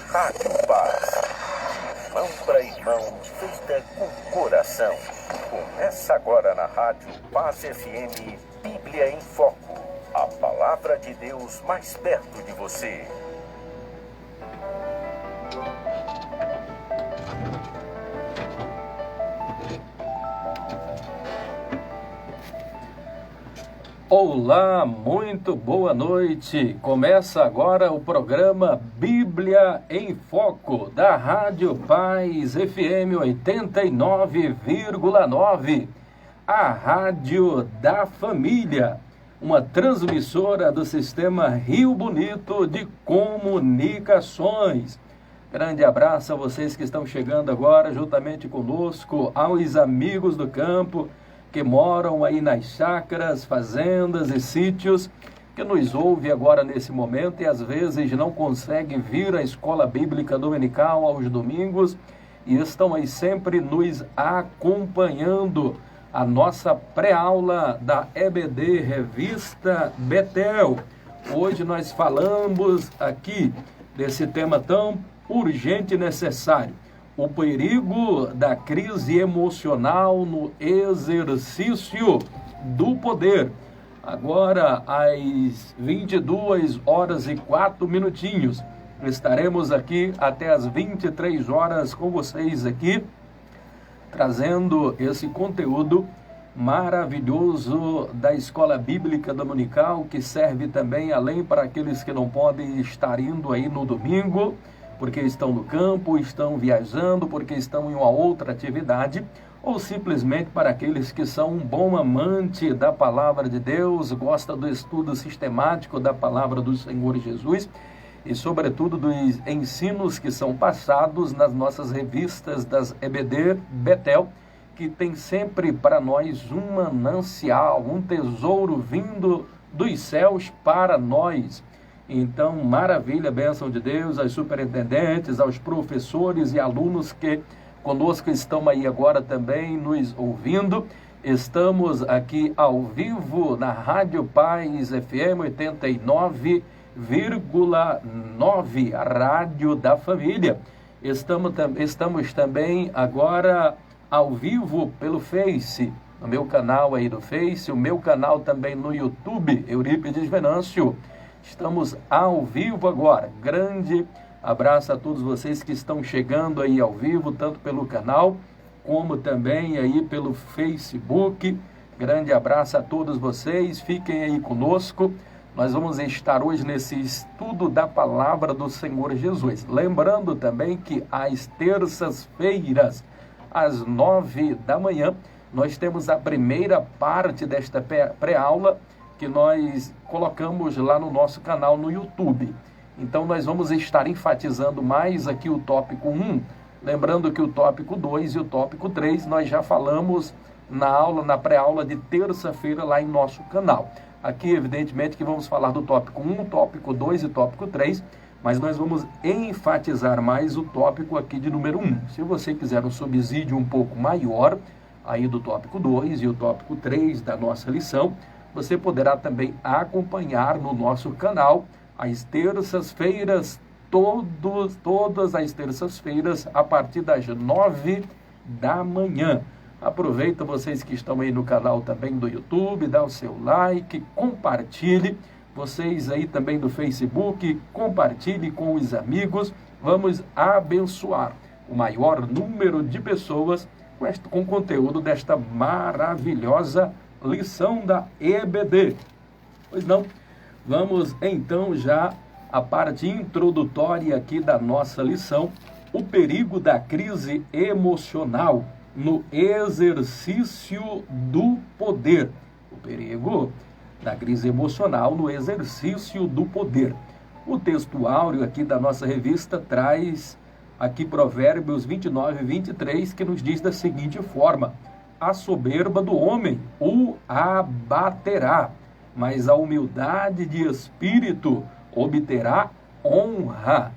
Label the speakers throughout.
Speaker 1: Rádio Paz. Irmão para irmão, feita com coração. Começa agora na Rádio Paz FM, Bíblia em Foco. A palavra de Deus mais perto de você.
Speaker 2: Olá, muito boa noite. Começa agora o programa Bíblia em Foco da Rádio Paz FM 89,9, a rádio da família, uma transmissora do Sistema Rio Bonito de Comunicações. Grande abraço a vocês que estão chegando agora juntamente conosco, aos amigos do campo que moram aí nas chácaras, fazendas e sítios, que nos ouve agora nesse momento e às vezes não consegue vir à escola bíblica dominical aos domingos e estão aí sempre nos acompanhando. A nossa pré-aula da EBD Revista Betel. Hoje nós falamos aqui desse tema tão urgente e necessário: o perigo da crise emocional no exercício do poder. Agora, às 22h04, estaremos aqui até às 23 horas com vocês aqui, trazendo esse conteúdo maravilhoso da Escola Bíblica Dominical, que serve também além para aqueles que não podem estar indo aí no domingo, porque estão no campo, estão viajando, porque estão em uma outra atividade, ou simplesmente para aqueles que são um bom amante da palavra de Deus, gosta do estudo sistemático da palavra do Senhor Jesus e, sobretudo, dos ensinos que são passados nas nossas revistas das EBD Betel, que tem sempre para nós um manancial, um tesouro vindo dos céus para nós. Então, maravilha, bênção de Deus, aos superintendentes, aos professores e alunos que conosco estão aí agora também nos ouvindo. Estamos aqui ao vivo na Rádio Paz FM 89,9, a rádio da família. Estamos também agora ao vivo pelo Face, no meu canal aí do Face, o meu canal também no YouTube, Eurípides Venâncio. Estamos ao vivo agora. Grande abraço a todos vocês que estão chegando aí ao vivo, tanto pelo canal, como também aí pelo Facebook. Grande abraço a todos vocês. Fiquem aí conosco. Nós vamos estar hoje nesse estudo da palavra do Senhor Jesus. Lembrando também que às terças-feiras, às 9 da manhã, nós temos a primeira parte desta pré-aula, que nós colocamos lá no nosso canal no YouTube. Então nós vamos estar enfatizando mais aqui o tópico 1, lembrando que o tópico 2 e o tópico 3 nós já falamos na pré-aula de terça-feira lá em nosso canal. Aqui, evidentemente, que vamos falar do tópico 1, tópico 2 e tópico 3, mas nós vamos enfatizar mais o tópico aqui de número 1. Se você quiser um subsídio um pouco maior aí do tópico 2 e o tópico 3 da nossa lição, você poderá também acompanhar no nosso canal às terças-feiras, todas as terças-feiras, a partir das 9 da manhã. Aproveita vocês que estão aí no canal também do YouTube, dá o seu like, compartilhe. Vocês aí também do Facebook, compartilhe com os amigos. Vamos abençoar o maior número de pessoas com conteúdo desta maravilhosa lição da EBD. Pois não, vamos então já à parte introdutória aqui da nossa lição, o perigo da crise emocional no exercício do poder. O perigo da crise emocional no exercício do poder. O texto áureo aqui da nossa revista traz aqui Provérbios 29:23, que nos diz da seguinte forma: a soberba do homem o abaterá, mas a humildade de espírito obterá honra.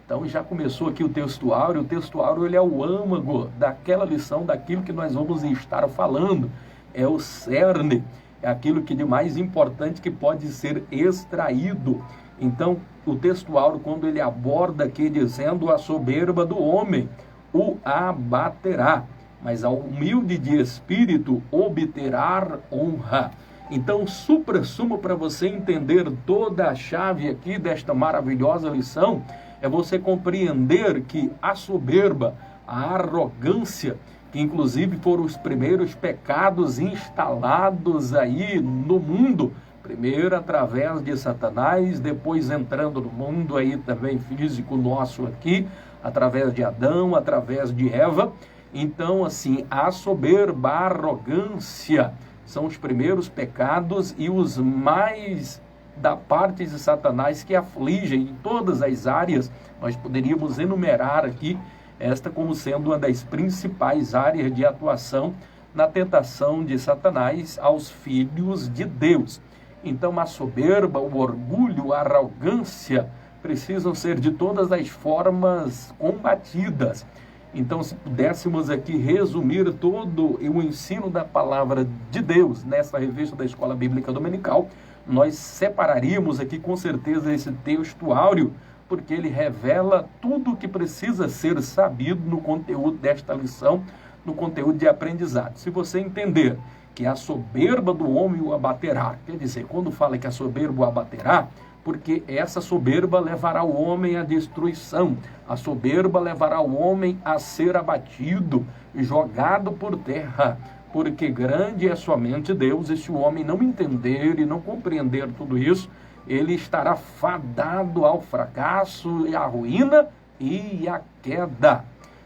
Speaker 2: Então já começou aqui o texto áureo. O texto áureo ele é o âmago daquela lição, daquilo que nós vamos estar falando. É o cerne, é aquilo que de mais importante que pode ser extraído. Então, o texto áureo, quando ele aborda aqui dizendo a soberba do homem o abaterá, mas ao humilde de espírito obterá honra. Então, supra-sumo para você entender toda a chave aqui desta maravilhosa lição, é você compreender que a soberba, a arrogância, que inclusive foram os primeiros pecados instalados aí no mundo, primeiro através de Satanás, depois entrando no mundo aí também físico nosso aqui, através de Adão, através de Eva. Então, assim, a soberba, a arrogância, são os primeiros pecados e os mais da parte de Satanás que afligem em todas as áreas. Nós poderíamos enumerar aqui esta como sendo uma das principais áreas de atuação na tentação de Satanás aos filhos de Deus. Então, a soberba, o orgulho, a arrogância precisam ser de todas as formas combatidas. Então, se pudéssemos aqui resumir todo o ensino da palavra de Deus nessa revista da Escola Bíblica Dominical, nós separaríamos aqui com certeza esse texto áureo, porque ele revela tudo o que precisa ser sabido no conteúdo desta lição, no conteúdo de aprendizado. Se você entender que a soberba do homem o abaterá, quer dizer, quando fala que a soberba o abaterá, porque essa soberba levará o homem à destruição, a soberba levará o homem a ser abatido, jogado por terra, porque grande é somente Deus, e se o homem não entender e não compreender tudo isso, ele estará fadado ao fracasso e à ruína e à queda.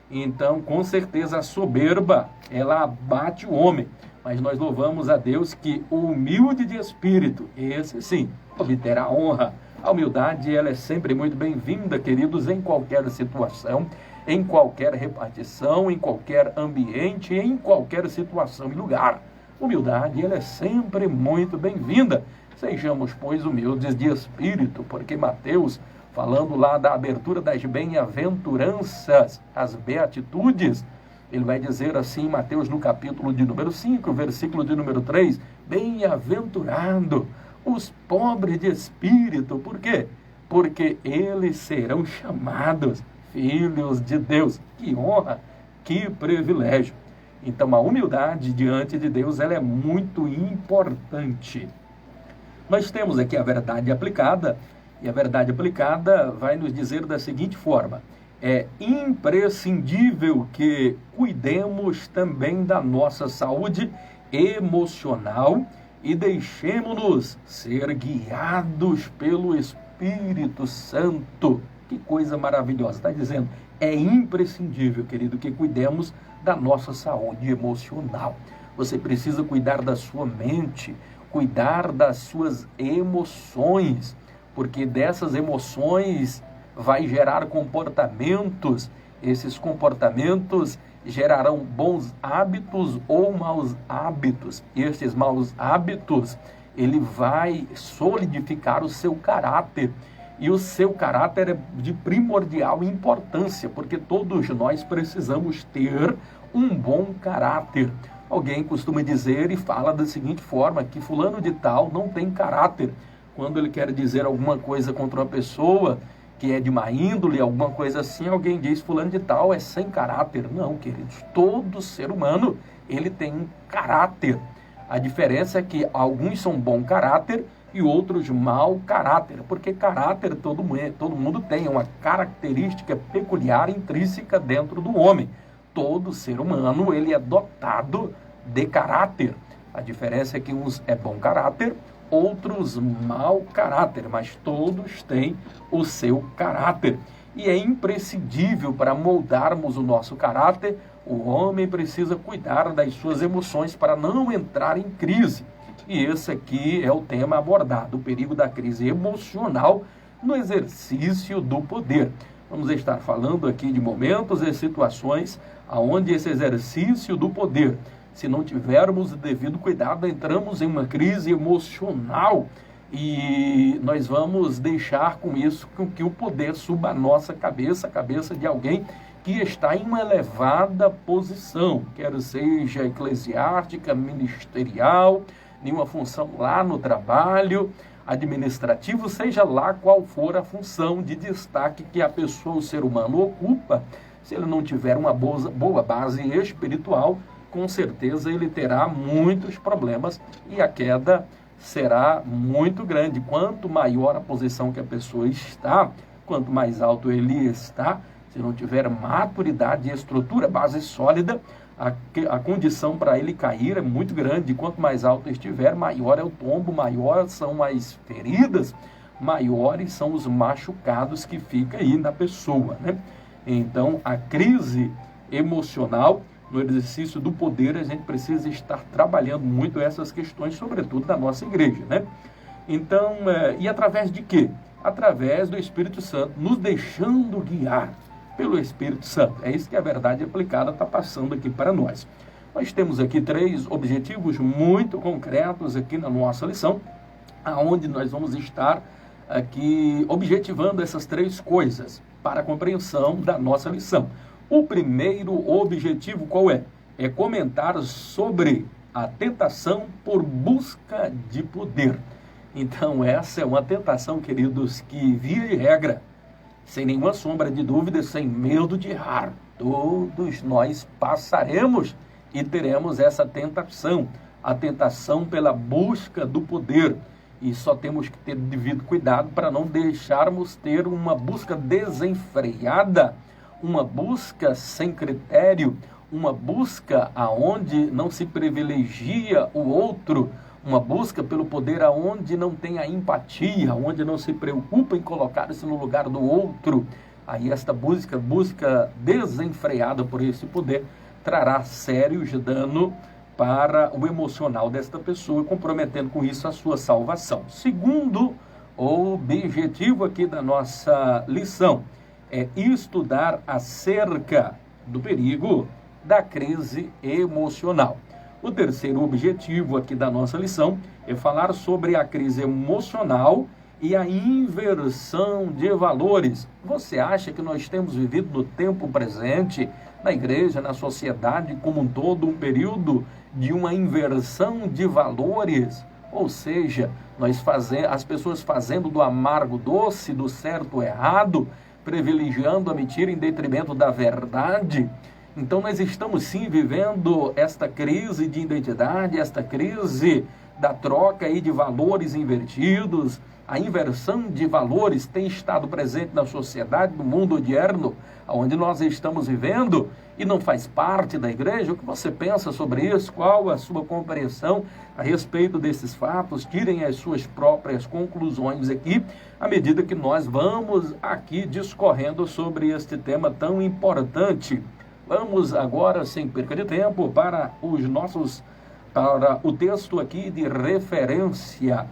Speaker 2: Então, com certeza, a soberba, ela abate o homem, mas nós louvamos a Deus que o humilde de espírito, esse sim, obterá honra. A humildade, ela é sempre muito bem-vinda, queridos, em qualquer situação, em qualquer repartição, em qualquer ambiente, em qualquer situação e lugar. Humildade, ela é sempre muito bem-vinda. Sejamos, pois, humildes de espírito, porque Mateus, falando lá da abertura das bem-aventuranças, as beatitudes, ele vai dizer assim em Mateus no capítulo de número 5, versículo de número 3, bem-aventurado os pobres de espírito. Por quê? Porque eles serão chamados filhos de Deus. Que honra, que privilégio. Então, a humildade diante de Deus, ela é muito importante. Nós temos aqui a verdade aplicada, e a verdade aplicada vai nos dizer da seguinte forma: é imprescindível que cuidemos também da nossa saúde emocional e deixemos-nos ser guiados pelo Espírito Santo. Que coisa maravilhosa. Está dizendo, é imprescindível, querido, que cuidemos da nossa saúde emocional. Você precisa cuidar da sua mente, cuidar das suas emoções, porque dessas emoções vai gerar comportamentos, esses comportamentos gerarão bons hábitos ou maus hábitos. Estes maus hábitos, ele vai solidificar o seu caráter, e o seu caráter é de primordial importância, porque todos nós precisamos ter um bom caráter. Alguém costuma dizer e fala da seguinte forma, que fulano de tal não tem caráter, quando ele quer dizer alguma coisa contra uma pessoa que é de má índole, alguma coisa assim, alguém diz fulano de tal é sem caráter. Não, queridos, todo ser humano, ele tem um caráter. A diferença é que alguns são bom caráter e outros mau caráter, porque caráter todo mundo tem, uma característica peculiar, intrínseca dentro do homem. Todo ser humano, ele é dotado de caráter. A diferença é que uns é bom caráter, outros mau caráter, mas todos têm o seu caráter. E é imprescindível para moldarmos o nosso caráter, o homem precisa cuidar das suas emoções para não entrar em crise. E esse aqui é o tema abordado, o perigo da crise emocional no exercício do poder. Vamos estar falando aqui de momentos e situações onde esse exercício do poder, se não tivermos o devido cuidado, entramos em uma crise emocional e nós vamos deixar com isso que o poder suba a nossa cabeça, a cabeça de alguém que está em uma elevada posição, quer seja eclesiástica, ministerial, nenhuma função lá no trabalho. administrativo, seja lá qual for a função de destaque que a pessoa, o ser humano, ocupa. Se ele não tiver uma boa base espiritual, com certeza ele terá muitos problemas e a queda será muito grande. Quanto maior a posição que a pessoa está, quanto mais alto ele está, se não tiver maturidade, estrutura, base sólida, a condição para ele cair é muito grande. Quanto mais alto estiver, maior é o tombo, maior são as feridas, maiores são os machucados que fica aí na pessoa, né? Então, a crise emocional, no exercício do poder, a gente precisa estar trabalhando muito essas questões, sobretudo da nossa igreja, né? Então, e através de quê? Através do Espírito Santo, nos deixando guiar pelo Espírito Santo. É isso que a verdade aplicada está passando aqui para nós. Nós temos aqui 3 objetivos muito concretos aqui na nossa lição, aonde nós vamos estar aqui objetivando essas 3 coisas para a compreensão da nossa lição. O primeiro objetivo qual é? É comentar sobre a tentação por busca de poder. Então, essa é uma tentação, queridos, que, via de regra, sem nenhuma sombra de dúvida, sem medo de errar, todos nós passaremos e teremos essa tentação, a tentação pela busca do poder. E só temos que ter devido cuidado para não deixarmos ter uma busca desenfreada, uma busca sem critério, uma busca aonde não se privilegia o outro, uma busca pelo poder aonde não tem a empatia, onde não se preocupa em colocar-se no lugar do outro. Aí esta busca desenfreada por esse poder trará sérios danos para o emocional desta pessoa, comprometendo com isso a sua salvação. Segundo objetivo aqui da nossa lição é estudar acerca do perigo da crise emocional. O terceiro objetivo aqui da nossa lição é falar sobre a crise emocional e a inversão de valores. Você acha que nós temos vivido no tempo presente, na igreja, na sociedade como um todo, um período de uma inversão de valores? Ou seja, as pessoas fazendo do amargo doce, do certo errado, privilegiando a mentira em detrimento da verdade. Então nós estamos sim vivendo esta crise de identidade, esta crise da troca aí de valores invertidos. A inversão de valores tem estado presente na sociedade, no mundo odierno, onde nós estamos vivendo, e não faz parte da igreja. O que você pensa sobre isso? Qual a sua compreensão a respeito desses fatos? Tirem as suas próprias conclusões aqui, à medida que nós vamos aqui discorrendo sobre este tema tão importante. Vamos agora, sem perca de tempo, para o texto aqui de referência,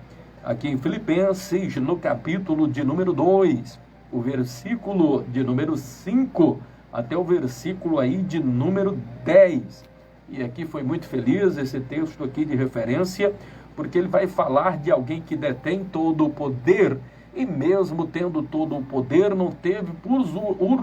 Speaker 2: aqui em Filipenses, no capítulo de número 2, o versículo de número 5, até o versículo aí de número 10. E aqui foi muito feliz esse texto aqui de referência, porque ele vai falar de alguém que detém todo o poder, e mesmo tendo todo o poder, não teve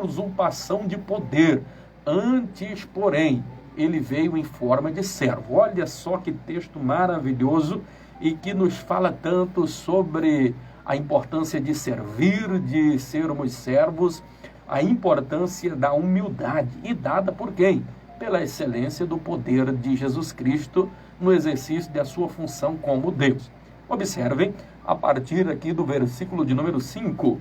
Speaker 2: usurpação de poder. Antes, porém, ele veio em forma de servo. Olha só que texto maravilhoso e que nos fala tanto sobre a importância de servir, de sermos servos, a importância da humildade. E dada por quem? Pela excelência do poder de Jesus Cristo no exercício da sua função como Deus. Observem, a partir aqui do versículo de número 5,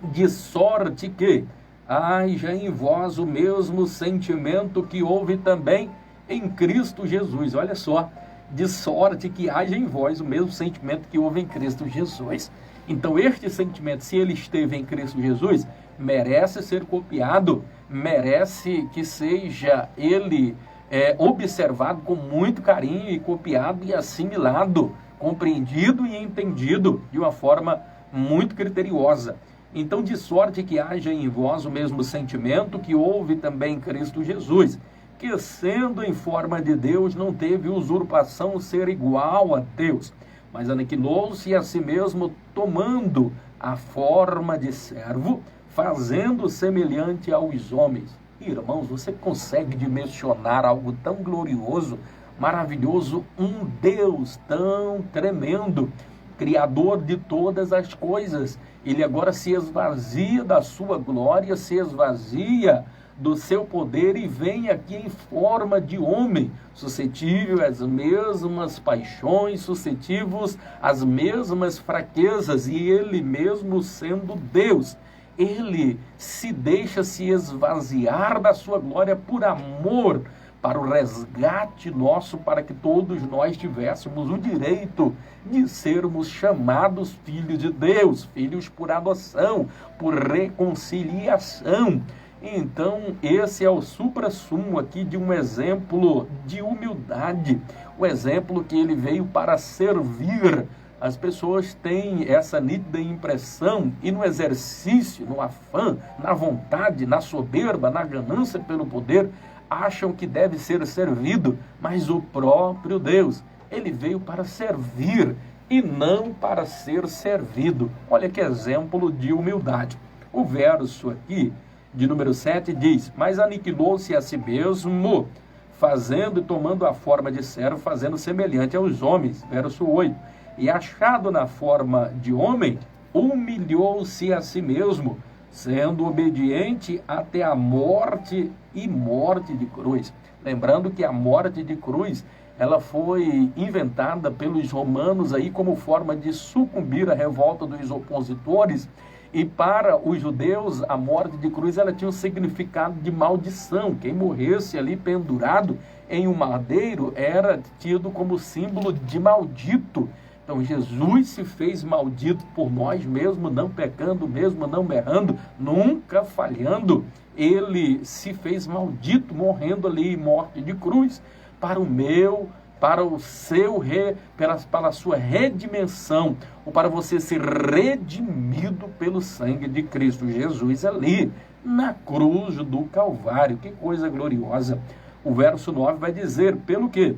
Speaker 2: de sorte que haja em vós o mesmo sentimento que houve também em Cristo Jesus. Olha só, de sorte que haja em vós o mesmo sentimento que houve em Cristo Jesus. Então, este sentimento, se ele esteve em Cristo Jesus, merece ser copiado, merece que seja ele observado com muito carinho e copiado e assimilado, compreendido e entendido de uma forma muito criteriosa. Então, de sorte que haja em vós o mesmo sentimento que houve também em Cristo Jesus, que sendo em forma de Deus, não teve usurpação ser igual a Deus, mas aniquilou-se a si mesmo, tomando a forma de servo, fazendo semelhante aos homens. Irmãos, você consegue dimensionar algo tão glorioso, maravilhoso, um Deus tão tremendo, Criador de todas as coisas. Ele agora se esvazia da sua glória, se esvazia do seu poder e vem aqui em forma de homem, suscetível às mesmas paixões, suscetíveis às mesmas fraquezas, e ele mesmo sendo Deus, ele se deixa se esvaziar da sua glória por amor, para o resgate nosso, para que todos nós tivéssemos o direito de sermos chamados filhos de Deus, filhos por adoção, por reconciliação. Então, esse é o suprassumo aqui de um exemplo de humildade, o exemplo que ele veio para servir. As pessoas têm essa nítida impressão e no exercício, no afã, na vontade, na soberba, na ganância pelo poder, acham que deve ser servido, mas o próprio Deus, ele veio para servir e não para ser servido. Olha que exemplo de humildade. O verso aqui, de número 7, diz: mas aniquilou-se a si mesmo, fazendo e tomando a forma de servo, fazendo semelhante aos homens. Verso 8, e achado na forma de homem, humilhou-se a si mesmo, sendo obediente até a morte e morte de cruz. Lembrando que a morte de cruz, ela foi inventada pelos romanos aí como forma de sucumbir à revolta dos opositores, e para os judeus a morte de cruz ela tinha um significado de maldição. Quem morresse ali pendurado em um madeiro era tido como símbolo de maldito. Então Jesus se fez maldito por nós, mesmo não pecando, mesmo não errando, nunca falhando. Ele se fez maldito, morrendo ali em morte de cruz, para o meu, para o seu, para a sua redimensão, ou para você ser redimido pelo sangue de Cristo Jesus ali, na cruz do Calvário. Que coisa gloriosa. O verso 9 vai dizer, pelo que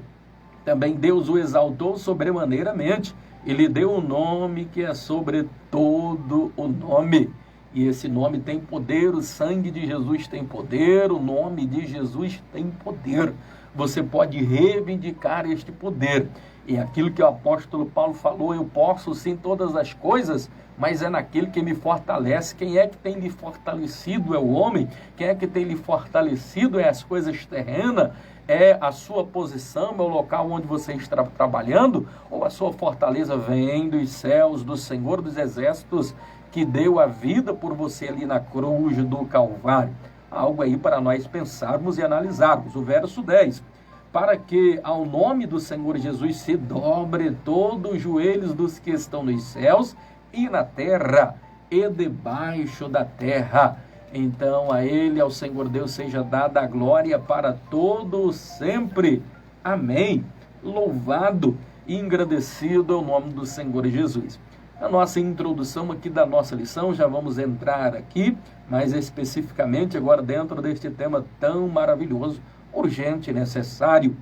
Speaker 2: também Deus o exaltou sobremaneiramente, e lhe deu um nome que é sobre todo o nome. E esse nome tem poder, o sangue de Jesus tem poder, o nome de Jesus tem poder. Você pode reivindicar este poder. E aquilo que o apóstolo Paulo falou, eu posso sim todas as coisas, mas é naquele que me fortalece. Quem é que tem lhe fortalecido? É o homem. Quem é que tem lhe fortalecido? É as coisas terrenas. É a sua posição, é o local onde você está trabalhando, ou a sua fortaleza vem dos céus, do Senhor dos Exércitos, que deu a vida por você ali na cruz do Calvário? Algo aí para nós pensarmos e analisarmos. O verso 10, para que ao nome do Senhor Jesus se dobre todos os joelhos dos que estão nos céus e na terra e debaixo da terra. Então a ele, ao Senhor Deus, seja dada a glória para todos sempre. Amém. Louvado e engrandecido é o nome do Senhor Jesus. A nossa introdução aqui da nossa lição, já vamos entrar aqui, mais especificamente agora dentro deste tema tão maravilhoso, urgente e necessário.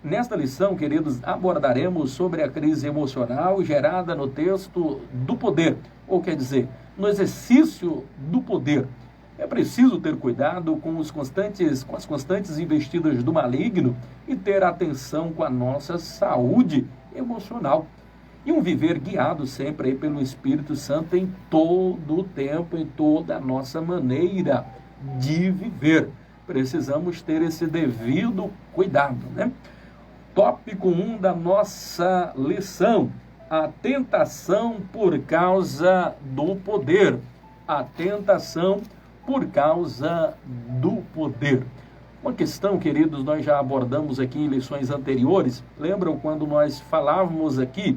Speaker 2: Nesta lição, queridos, abordaremos sobre a crise emocional gerada no texto do poder, ou quer dizer, no exercício do poder. É preciso ter cuidado com as constantes investidas do maligno e ter atenção com a nossa saúde emocional. E um viver guiado sempre aí pelo Espírito Santo em todo o tempo, em toda a nossa maneira de viver. Precisamos ter esse devido cuidado, né? Tópico 1 da nossa lição: a tentação por causa do poder. A tentação por causa do poder. Uma questão, queridos, nós já abordamos aqui em lições anteriores. Lembram quando nós falávamos aqui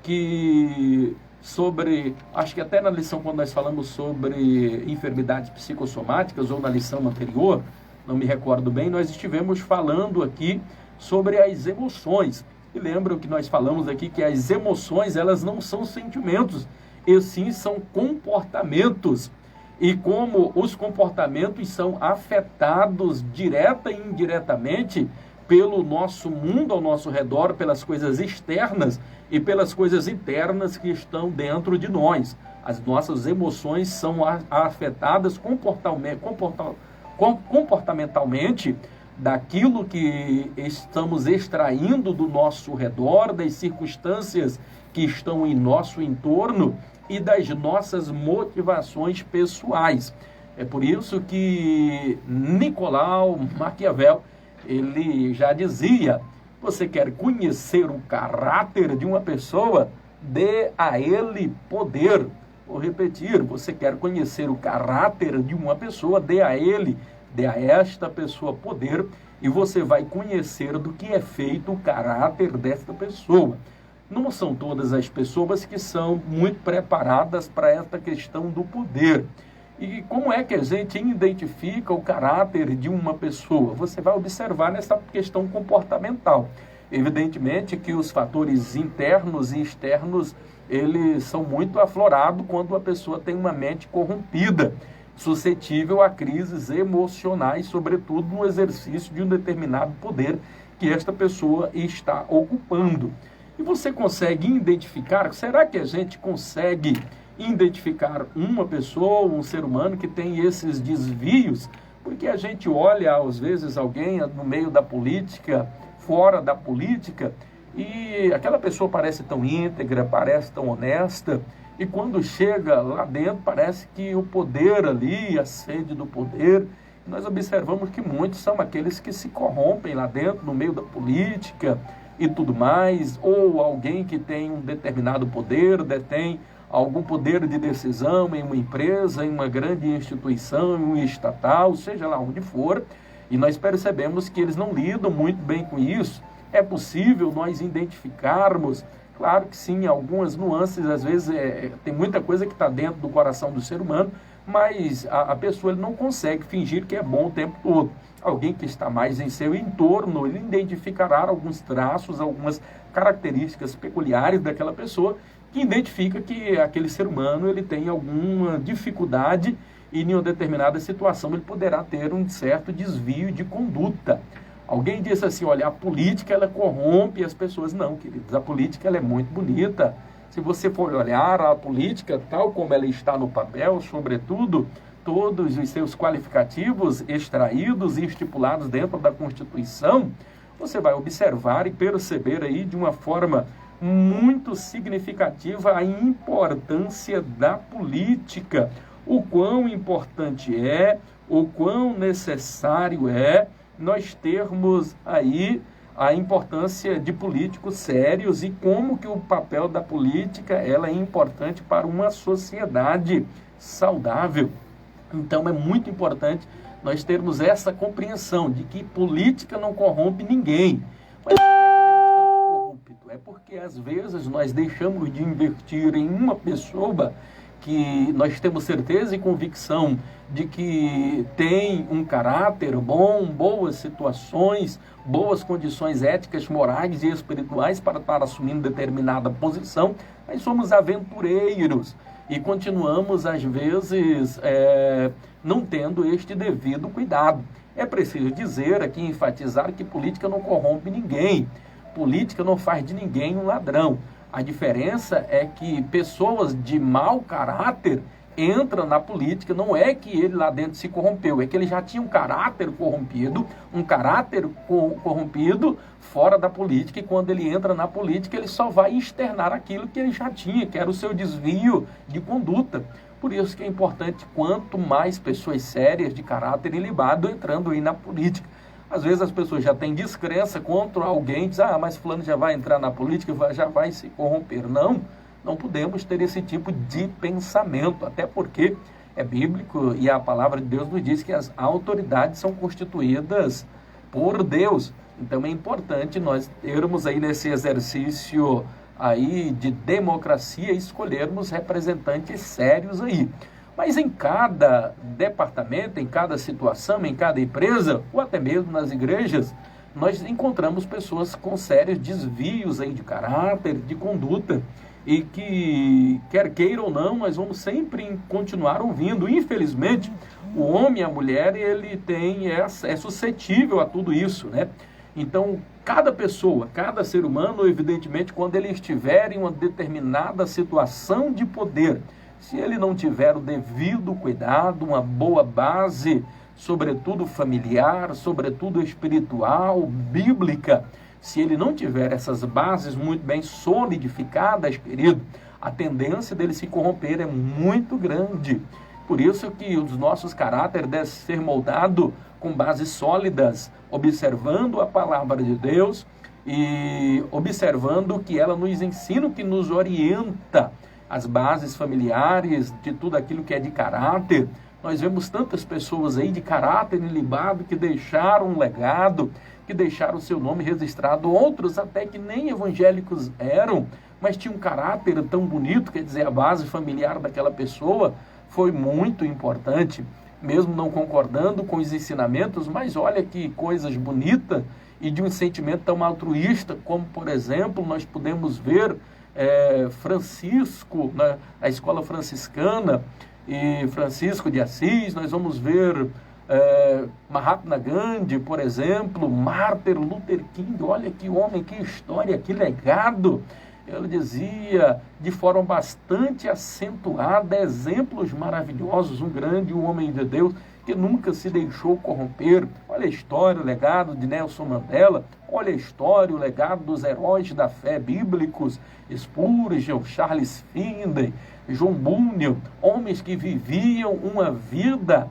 Speaker 2: que sobre, acho que até na lição quando nós falamos sobre enfermidades psicossomáticas, ou na lição anterior, não me recordo bem, nós estivemos falando aqui sobre as emoções. E lembram que nós falamos aqui que as emoções, elas não são sentimentos, e sim são comportamentos. E como os comportamentos são afetados direta e indiretamente pelo nosso mundo ao nosso redor, pelas coisas externas e pelas coisas internas que estão dentro de nós. As nossas emoções são afetadas comportamentalmente daquilo que estamos extraindo do nosso redor, das circunstâncias que estão em nosso entorno e das nossas motivações pessoais. É por isso que Nicolau Maquiavel, ele já dizia: você quer conhecer o caráter de uma pessoa? Dê a ele poder. Vou repetir: você quer conhecer o caráter de uma pessoa? Dê a esta pessoa poder, e você vai conhecer do que é feito o caráter desta pessoa. Não são todas as pessoas que são muito preparadas para esta questão do poder. E como é que a gente identifica o caráter de uma pessoa? Você vai observar nessa questão comportamental. Evidentemente que os fatores internos e externos, eles são muito aflorados quando a pessoa tem uma mente corrompida, suscetível a crises emocionais, sobretudo no exercício de um determinado poder que esta pessoa está ocupando. E você consegue identificar, será que a gente consegue identificar uma pessoa, um ser humano que tem esses desvios? Porque a gente olha, às vezes, alguém no meio da política, fora da política, e aquela pessoa parece tão íntegra, parece tão honesta, e quando chega lá dentro, parece que o poder ali, a sede do poder, nós observamos que muitos são aqueles que se corrompem lá dentro, no meio da política e tudo mais, ou alguém que tem um determinado poder, detém algum poder de decisão em uma empresa, em uma grande instituição, em um estatal, seja lá onde for, e nós percebemos que eles não lidam muito bem com isso. É possível nós identificarmos? Claro que sim, algumas nuances, às vezes tem muita coisa que está dentro do coração do ser humano, mas a pessoa ele não consegue fingir que é bom o tempo todo. Alguém que está mais em seu entorno, ele identificará alguns traços, algumas características peculiares daquela pessoa, que identifica que aquele ser humano ele tem alguma dificuldade e em uma determinada situação ele poderá ter um certo desvio de conduta. Alguém disse assim: olha, a política ela corrompe as pessoas. Não, queridos, a política ela é muito bonita. Se você for olhar a política tal como ela está no papel, sobretudo todos os seus qualificativos extraídos e estipulados dentro da Constituição, você vai observar e perceber aí de uma forma muito significativa a importância da política, o quão importante é, o quão necessário é nós termos aí a importância de políticos sérios e como que o papel da política ela é importante para uma sociedade saudável. Então é muito importante nós termos essa compreensão de que política não corrompe ninguém. Mas por que devemos tanto corrupto? É porque às vezes nós deixamos de investir em uma pessoa que nós temos certeza e convicção de que tem um caráter bom, boas situações, boas condições éticas, morais e espirituais para estar assumindo determinada posição, mas somos aventureiros e continuamos, às vezes, não tendo este devido cuidado. É preciso dizer aqui, enfatizar que política não corrompe ninguém, política não faz de ninguém um ladrão. A diferença é que pessoas de mau caráter entram na política, não é que ele lá dentro se corrompeu, é que ele já tinha um caráter corrompido fora da política, e quando ele entra na política, ele só vai externar aquilo que ele já tinha, que era o seu desvio de conduta. Por isso que é importante, quanto mais pessoas sérias de caráter ilibado entrando aí na política. Às vezes as pessoas já têm descrença contra alguém, diz, mas fulano já vai entrar na política, já vai se corromper. Não podemos ter esse tipo de pensamento, até porque é bíblico e a palavra de Deus nos diz que as autoridades são constituídas por Deus. Então é importante nós termos aí nesse exercício aí de democracia, escolhermos representantes sérios aí. Mas em cada departamento, em cada situação, em cada empresa, ou até mesmo nas igrejas, nós encontramos pessoas com sérios desvios aí de caráter, de conduta, e que, quer queira ou não, nós vamos sempre continuar ouvindo. Infelizmente, o homem e a mulher, ele é suscetível a tudo isso, né? Então, cada pessoa, cada ser humano, evidentemente, quando ele estiver em uma determinada situação de poder, se ele não tiver o devido cuidado, uma boa base, sobretudo familiar, sobretudo espiritual, bíblica, Se ele não tiver essas bases muito bem solidificadas, querido, a tendência dele se corromper é muito grande. Por isso que os nossos caráteres devem ser moldados com bases sólidas, observando a palavra de Deus e observando que ela nos ensina, que nos orienta, as bases familiares, de tudo aquilo que é de caráter. Nós vemos tantas pessoas aí de caráter ilibado que deixaram um legado, que deixaram o seu nome registrado, outros até que nem evangélicos eram, mas tinham um caráter tão bonito, quer dizer, a base familiar daquela pessoa foi muito importante, mesmo não concordando com os ensinamentos, mas olha que coisas bonitas e de um sentimento tão altruísta, como, por exemplo, nós podemos ver Francisco, na escola franciscana, e Francisco de Assis, nós vamos ver Mahatma Gandhi, por exemplo, Martin Luther King, olha que homem, que história, que legado. Ele dizia de forma bastante acentuada, exemplos maravilhosos, um grande homem de Deus que nunca se deixou corromper. Olha a história, o legado de Nelson Mandela, olha a história, o legado dos heróis da fé bíblicos, Spurgeon, Charles Finney, John Bunyan, homens que viviam uma vida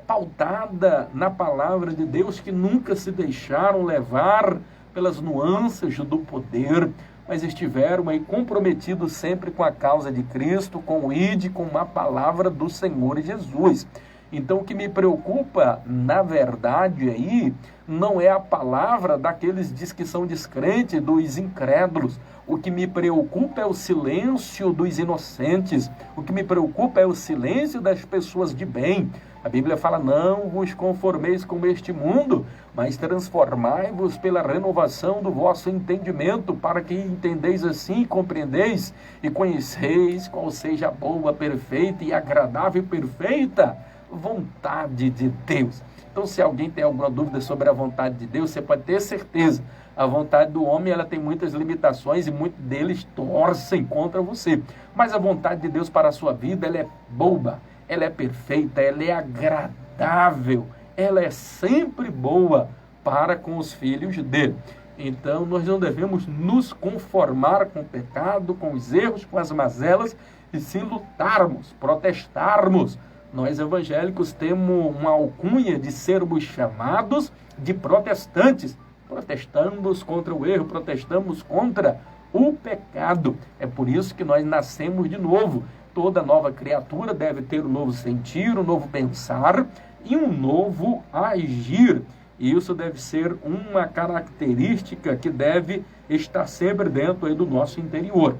Speaker 2: pautada na palavra de Deus, que nunca se deixaram levar pelas nuances do poder, mas estiveram aí comprometidos sempre com a causa de Cristo, com o ID, com a palavra do Senhor Jesus. Então, o que me preocupa, na verdade, aí, não é a palavra daqueles que são descrentes, dos incrédulos. O que me preocupa é o silêncio dos inocentes. O que me preocupa é o silêncio das pessoas de bem. A Bíblia fala, não vos conformeis com este mundo, mas transformai-vos pela renovação do vosso entendimento, para que entendeis assim, compreendeis e conheceis qual seja a boa, perfeita e agradável e perfeita vontade de Deus. Então, se alguém tem alguma dúvida sobre a vontade de Deus, você pode ter certeza. A vontade do homem, ela tem muitas limitações e muitos deles torcem contra você. Mas a vontade de Deus para a sua vida, ela é boa, ela é perfeita, ela é agradável, ela é sempre boa para com os filhos dele. Então, nós não devemos nos conformar com o pecado, com os erros, com as mazelas, e sim lutarmos, protestarmos. Nós evangélicos temos uma alcunha de sermos chamados de protestantes. Protestamos contra o erro, protestamos contra o pecado. É por isso que nós nascemos de novo. Toda nova criatura deve ter um novo sentir, um novo pensar e um novo agir. E isso deve ser uma característica que deve estar sempre dentro aí do nosso interior.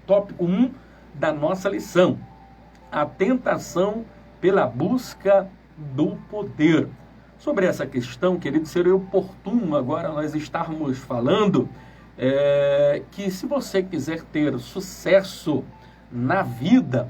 Speaker 2: Tópico 1 da nossa lição: a tentação pela busca do poder. Sobre essa questão, querido, seria oportuno agora nós estarmos falando que se você quiser ter sucesso na vida,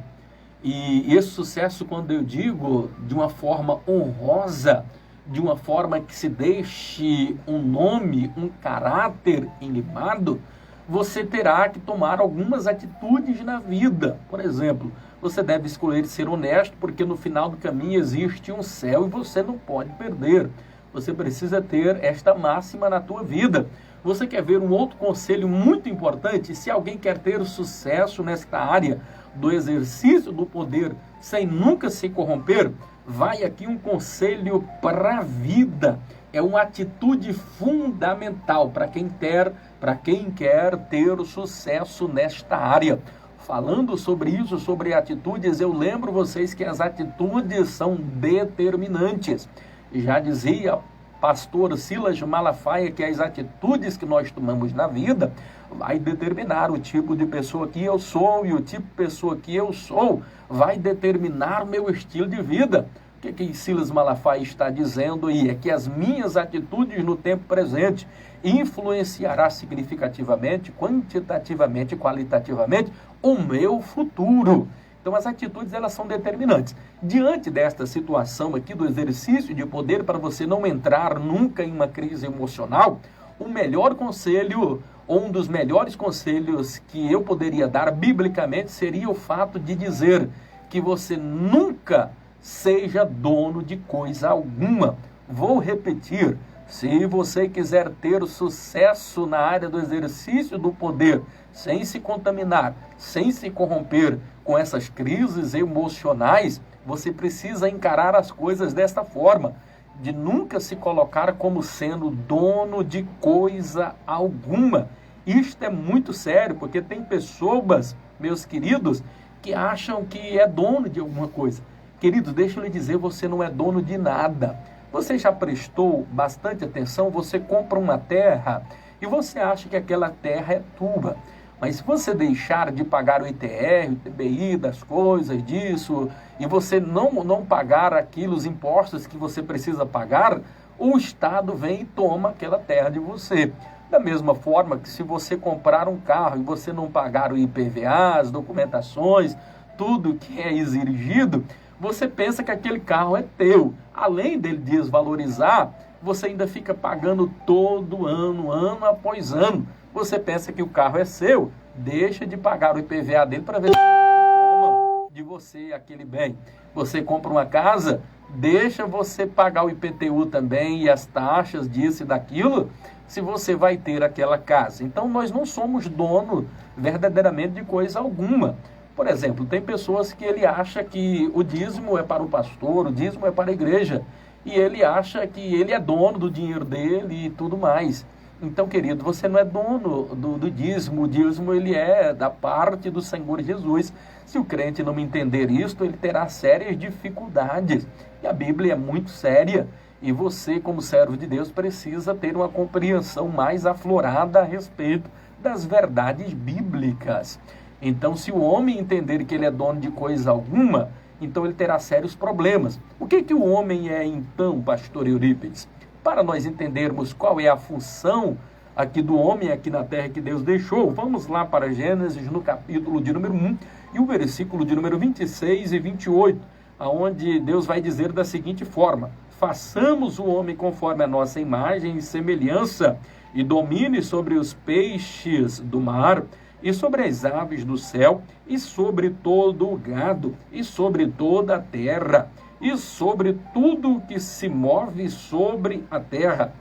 Speaker 2: e esse sucesso, quando eu digo de uma forma honrosa, de uma forma que se deixe um nome, um caráter ilibado, você terá que tomar algumas atitudes na vida. Por exemplo, você deve escolher ser honesto, porque no final do caminho existe um céu e você não pode perder. Você precisa ter esta máxima na tua vida. Você quer ver um outro conselho muito importante? Se alguém quer ter sucesso nesta área do exercício do poder sem nunca se corromper, vai aqui um conselho para a vida. É uma atitude fundamental para quem quer ter sucesso nesta área. Falando sobre isso, sobre atitudes, eu lembro vocês que as atitudes são determinantes. Já dizia pastor Silas Malafaia que as atitudes que nós tomamos na vida vai determinar o tipo de pessoa que eu sou, e o tipo de pessoa que eu sou vai determinar o meu estilo de vida. O que Silas Malafaia está dizendo aí? É que as minhas atitudes no tempo presente influenciará significativamente, quantitativamente e qualitativamente o meu futuro. Então as atitudes, elas são determinantes. Diante desta situação aqui do exercício de poder, para você não entrar nunca em uma crise emocional, o melhor conselho, ou um dos melhores conselhos que eu poderia dar biblicamente, seria o fato de dizer que você nunca seja dono de coisa alguma. Vou repetir: Se você quiser ter sucesso na área do exercício do poder, sem se contaminar, sem se corromper com essas crises emocionais, você precisa encarar as coisas desta forma, de nunca se colocar como sendo dono de coisa alguma. Isto é muito sério, porque tem pessoas, meus queridos, que acham que é dono de alguma coisa. Queridos, deixa eu lhe dizer, você não é dono de nada. Você já prestou bastante atenção? Você compra uma terra e você acha que aquela terra é tua. Mas se você deixar de pagar o ITR, o TBI, das coisas, disso, e você não pagar aquilo, os impostos que você precisa pagar, o Estado vem e toma aquela terra de você. Da mesma forma que se você comprar um carro e você não pagar o IPVA, as documentações, tudo que é exigido, você pensa que aquele carro é teu. Além dele desvalorizar, você ainda fica pagando todo ano, ano após ano. Você pensa que o carro é seu, deixa de pagar o IPVA dele para ver se toma de você aquele bem. Você compra uma casa, deixa você pagar o IPTU também e as taxas disso e daquilo, se você vai ter aquela casa. Então nós não somos dono verdadeiramente de coisa alguma. Por exemplo, tem pessoas que ele acha que o dízimo é para o pastor, o dízimo é para a igreja, e ele acha que ele é dono do dinheiro dele e tudo mais. Então, querido, você não é dono do dízimo, o dízimo ele é da parte do Senhor Jesus. Se o crente não entender isto, ele terá sérias dificuldades. E a Bíblia é muito séria, e você, como servo de Deus, precisa ter uma compreensão mais aflorada a respeito das verdades bíblicas. Então, se o homem entender que ele é dono de coisa alguma, então ele terá sérios problemas. O que o homem é então, pastor Eurípides? Para nós entendermos qual é a função aqui do homem, aqui na terra que Deus deixou, vamos lá para Gênesis, no capítulo de número 1, e o versículo de número 26 e 28, onde Deus vai dizer da seguinte forma: façamos o homem conforme a nossa imagem e semelhança, e domine sobre os peixes do mar, e sobre as aves do céu, e sobre todo o gado, e sobre toda a terra, e sobre tudo que se move sobre a terra.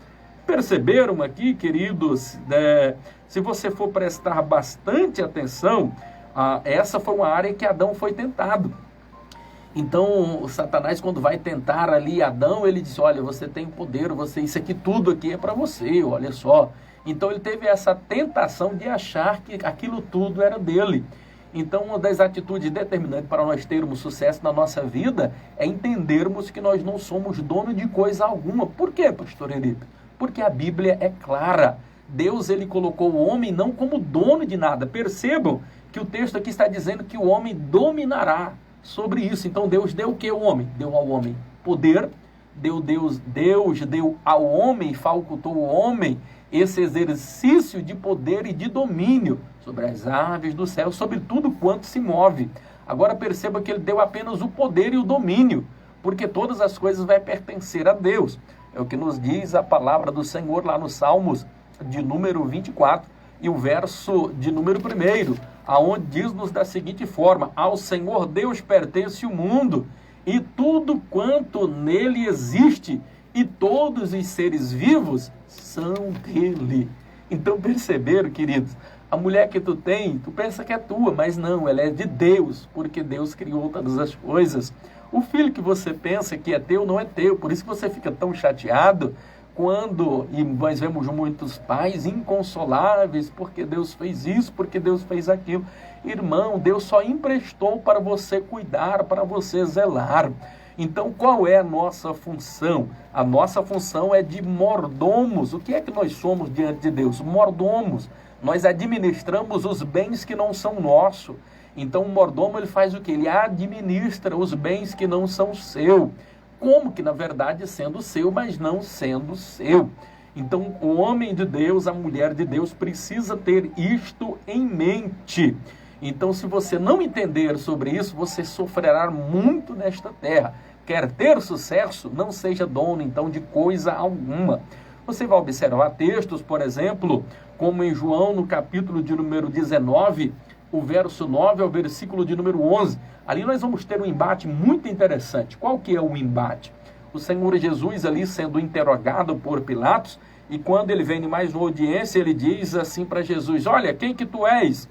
Speaker 2: Perceberam aqui, queridos, se você for prestar bastante atenção, essa foi uma área que Adão foi tentado. Então, o Satanás, quando vai tentar ali Adão, ele diz: olha, você tem poder, isso aqui, tudo aqui é para você, olha só. Então, ele teve essa tentação de achar que aquilo tudo era dele. Então, uma das atitudes determinantes para nós termos sucesso na nossa vida é entendermos que nós não somos dono de coisa alguma. Por quê, pastor Eurípides? Porque a Bíblia é clara. Deus, ele colocou o homem não como dono de nada. Percebam que o texto aqui está dizendo que o homem dominará sobre isso. Então, Deus deu o que ao homem? Deu ao homem poder. Deus deu ao homem, facultou o homem esse exercício de poder e de domínio sobre as aves do céu, sobre tudo quanto se move. Agora perceba que ele deu apenas o poder e o domínio, porque todas as coisas vão pertencer a Deus. É o que nos diz a palavra do Senhor lá no Salmos de número 24 e o verso de número 1, aonde diz-nos da seguinte forma: ao Senhor Deus pertence o mundo e tudo quanto nele existe, e todos os seres vivos são dele. Então perceberam, queridos? A mulher que tu tem, tu pensa que é tua, mas não, ela é de Deus, porque Deus criou todas as coisas. O filho que você pensa que é teu, não é teu, por isso que você fica tão chateado quando, e nós vemos muitos pais inconsoláveis, porque Deus fez isso, porque Deus fez aquilo. Irmão, Deus só emprestou para você cuidar, para você zelar. Então, qual é a nossa função? A nossa função é de mordomos. O que é que nós somos diante de Deus? Mordomos. Nós administramos os bens que não são nossos. Então, o mordomo, ele faz o quê? Ele administra os bens que não são seu. Como que, na verdade, sendo seu, mas não sendo seu. Então, o homem de Deus, a mulher de Deus, precisa ter isto em mente. Então, se você não entender sobre isso, você sofrerá muito nesta terra. Quer ter sucesso? Não seja dono, então, de coisa alguma. Você vai observar textos, por exemplo, como em João, no capítulo de número 19, o verso 9 ao versículo de número 11. Ali nós vamos ter um embate muito interessante. Qual que é o embate? o Senhor Jesus ali sendo interrogado por Pilatos, e quando ele vem mais uma audiência, ele diz assim para Jesus: olha, quem que tu és?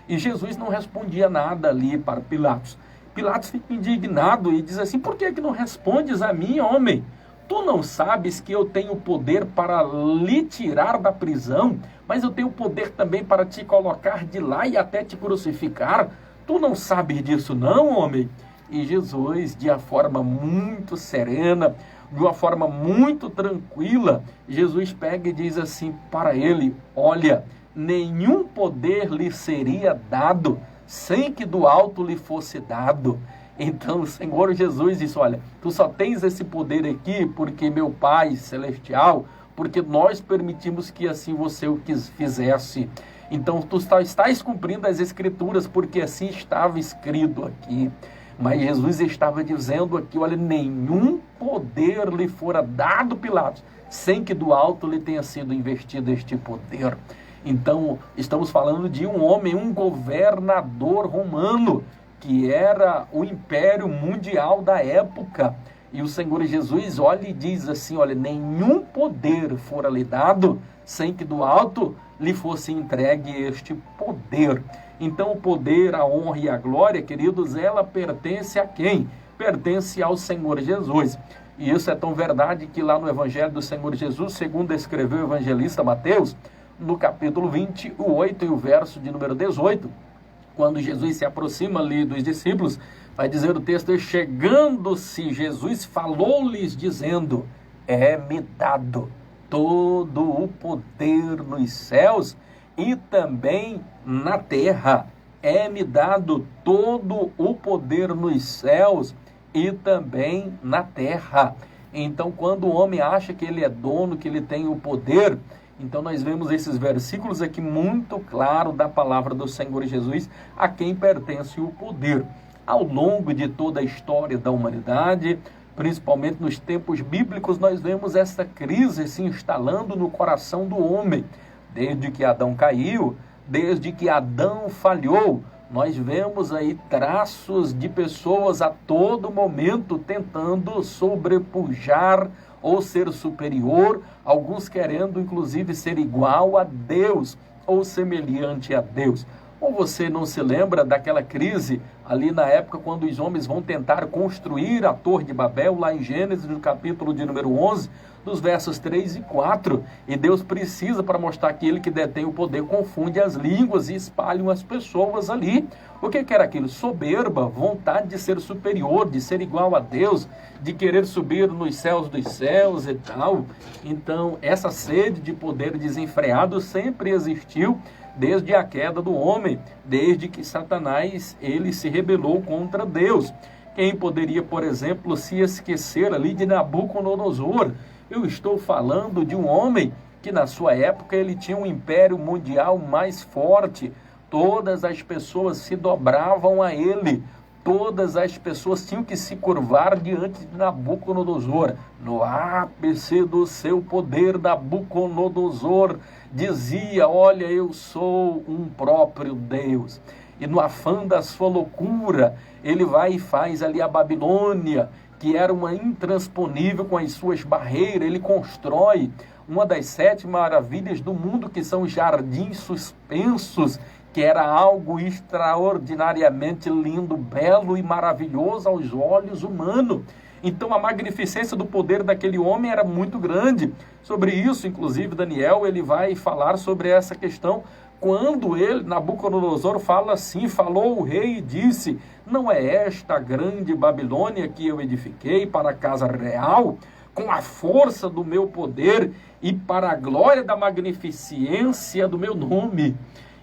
Speaker 2: E Jesus não respondia nada ali para Pilatos. Pilatos fica indignado e diz assim: por que não respondes a mim, homem? Tu não sabes que eu tenho poder para lhe tirar da prisão, mas eu tenho poder também para te colocar de lá e até te crucificar? Tu não sabes disso não, homem? E Jesus, de uma forma muito serena, de uma forma muito tranquila, Jesus pega e diz assim para ele: olha, nenhum poder lhe seria dado sem que do alto lhe fosse dado. Então o Senhor Jesus disse: olha, tu só tens esse poder aqui porque meu Pai Celestial, porque nós permitimos que assim você o fizesse. Então tu estás cumprindo as Escrituras porque assim estava escrito aqui. Mas Jesus estava dizendo aqui: olha, nenhum poder lhe fora dado, Pilatos, sem que do alto lhe tenha sido investido este poder. Então, estamos falando de um homem, um governador romano, que era o império mundial da época. E o Senhor Jesus olha e diz assim: olha, nenhum poder fora lhe dado sem que do alto lhe fosse entregue este poder. Então o poder, a honra e a glória, queridos, ela pertence a quem? Pertence ao Senhor Jesus. E isso é tão verdade que lá no Evangelho do Senhor Jesus, segundo escreveu o evangelista Mateus, no capítulo 28 e o verso de número 18, quando Jesus se aproxima ali dos discípulos, vai dizer o texto: chegando-se Jesus, falou-lhes dizendo: é-me dado todo o poder nos céus e também na terra. É-me dado todo o poder nos céus e também na terra. Então, quando o homem acha que ele é dono, que ele tem o poder, então nós vemos esses versículos aqui muito claro da palavra do Senhor Jesus, a quem pertence o poder. Ao longo de toda a história da humanidade, principalmente nos tempos bíblicos, nós vemos essa crise se instalando no coração do homem. Desde que Adão caiu, desde que Adão falhou, nós vemos aí traços de pessoas a todo momento tentando sobrepujar ou ser superior, alguns querendo inclusive ser igual a Deus ou semelhante a Deus. Ou você não se lembra daquela crise ali na época quando os homens vão tentar construir a Torre de Babel, lá em Gênesis, no capítulo de número 11, dos versos 3 e 4. E Deus precisa, para mostrar que ele que detém o poder, confunde as línguas e espalha as pessoas ali. O que era aquilo? Soberba, vontade de ser superior, de ser igual a Deus, de querer subir nos céus dos céus e tal. Então, essa sede de poder desenfreado sempre existiu desde a queda do homem, desde que Satanás ele se rebelou contra Deus. Quem poderia, por exemplo, se esquecer ali de Nabucodonosor? Eu estou falando de um homem que na sua época ele tinha um império mundial mais forte. Todas as pessoas se dobravam a ele. Todas as pessoas tinham que se curvar diante de Nabucodonosor. No ápice do seu poder, Nabucodonosor dizia: olha, eu sou um próprio Deus. E no afã da sua loucura, ele vai e faz ali a Babilônia, que era uma intransponível com as suas barreiras. Ele constrói uma das 7 maravilhas do mundo, que são jardins suspensos, que era algo extraordinariamente lindo, belo e maravilhoso aos olhos humanos. Então a magnificência do poder daquele homem era muito grande. Sobre isso, inclusive, Daniel, ele vai falar sobre essa questão, quando ele, Nabucodonosor, fala assim: falou o rei e disse: não é esta a grande Babilônia que eu edifiquei para a casa real, com a força do meu poder e para a glória da magnificência do meu nome?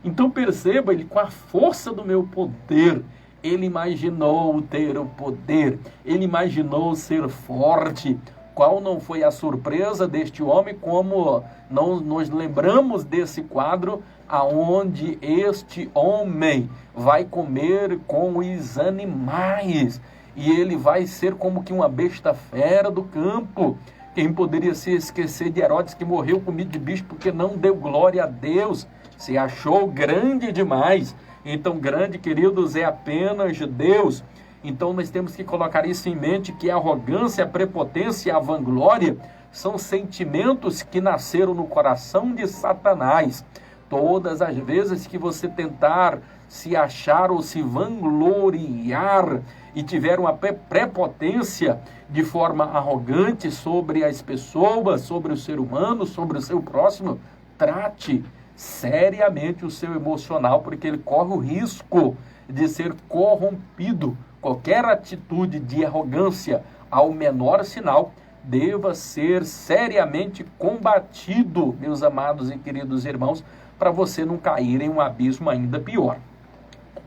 Speaker 2: Então perceba, ele com a força do meu poder, ele imaginou ter o poder, ele imaginou ser forte. Qual não foi a surpresa deste homem, como não nos lembramos desse quadro, aonde este homem vai comer com os animais, e ele vai ser como que uma besta fera do campo. Quem poderia se esquecer de Herodes, que morreu comido de bicho porque não deu glória a Deus, se achou grande demais. Então grande, queridos, é apenas Deus. Então nós temos que colocar isso em mente, que a arrogância, a prepotência e a vanglória são sentimentos que nasceram no coração de Satanás. Todas as vezes que você tentar se achar ou se vangloriar e tiver uma prepotência de forma arrogante sobre as pessoas, sobre o ser humano, sobre o seu próximo, trate seriamente o seu emocional, porque ele corre o risco de ser corrompido. Qualquer atitude de arrogância, ao menor sinal, deva ser seriamente combatido, meus amados e queridos irmãos, para você não cair em um abismo ainda pior.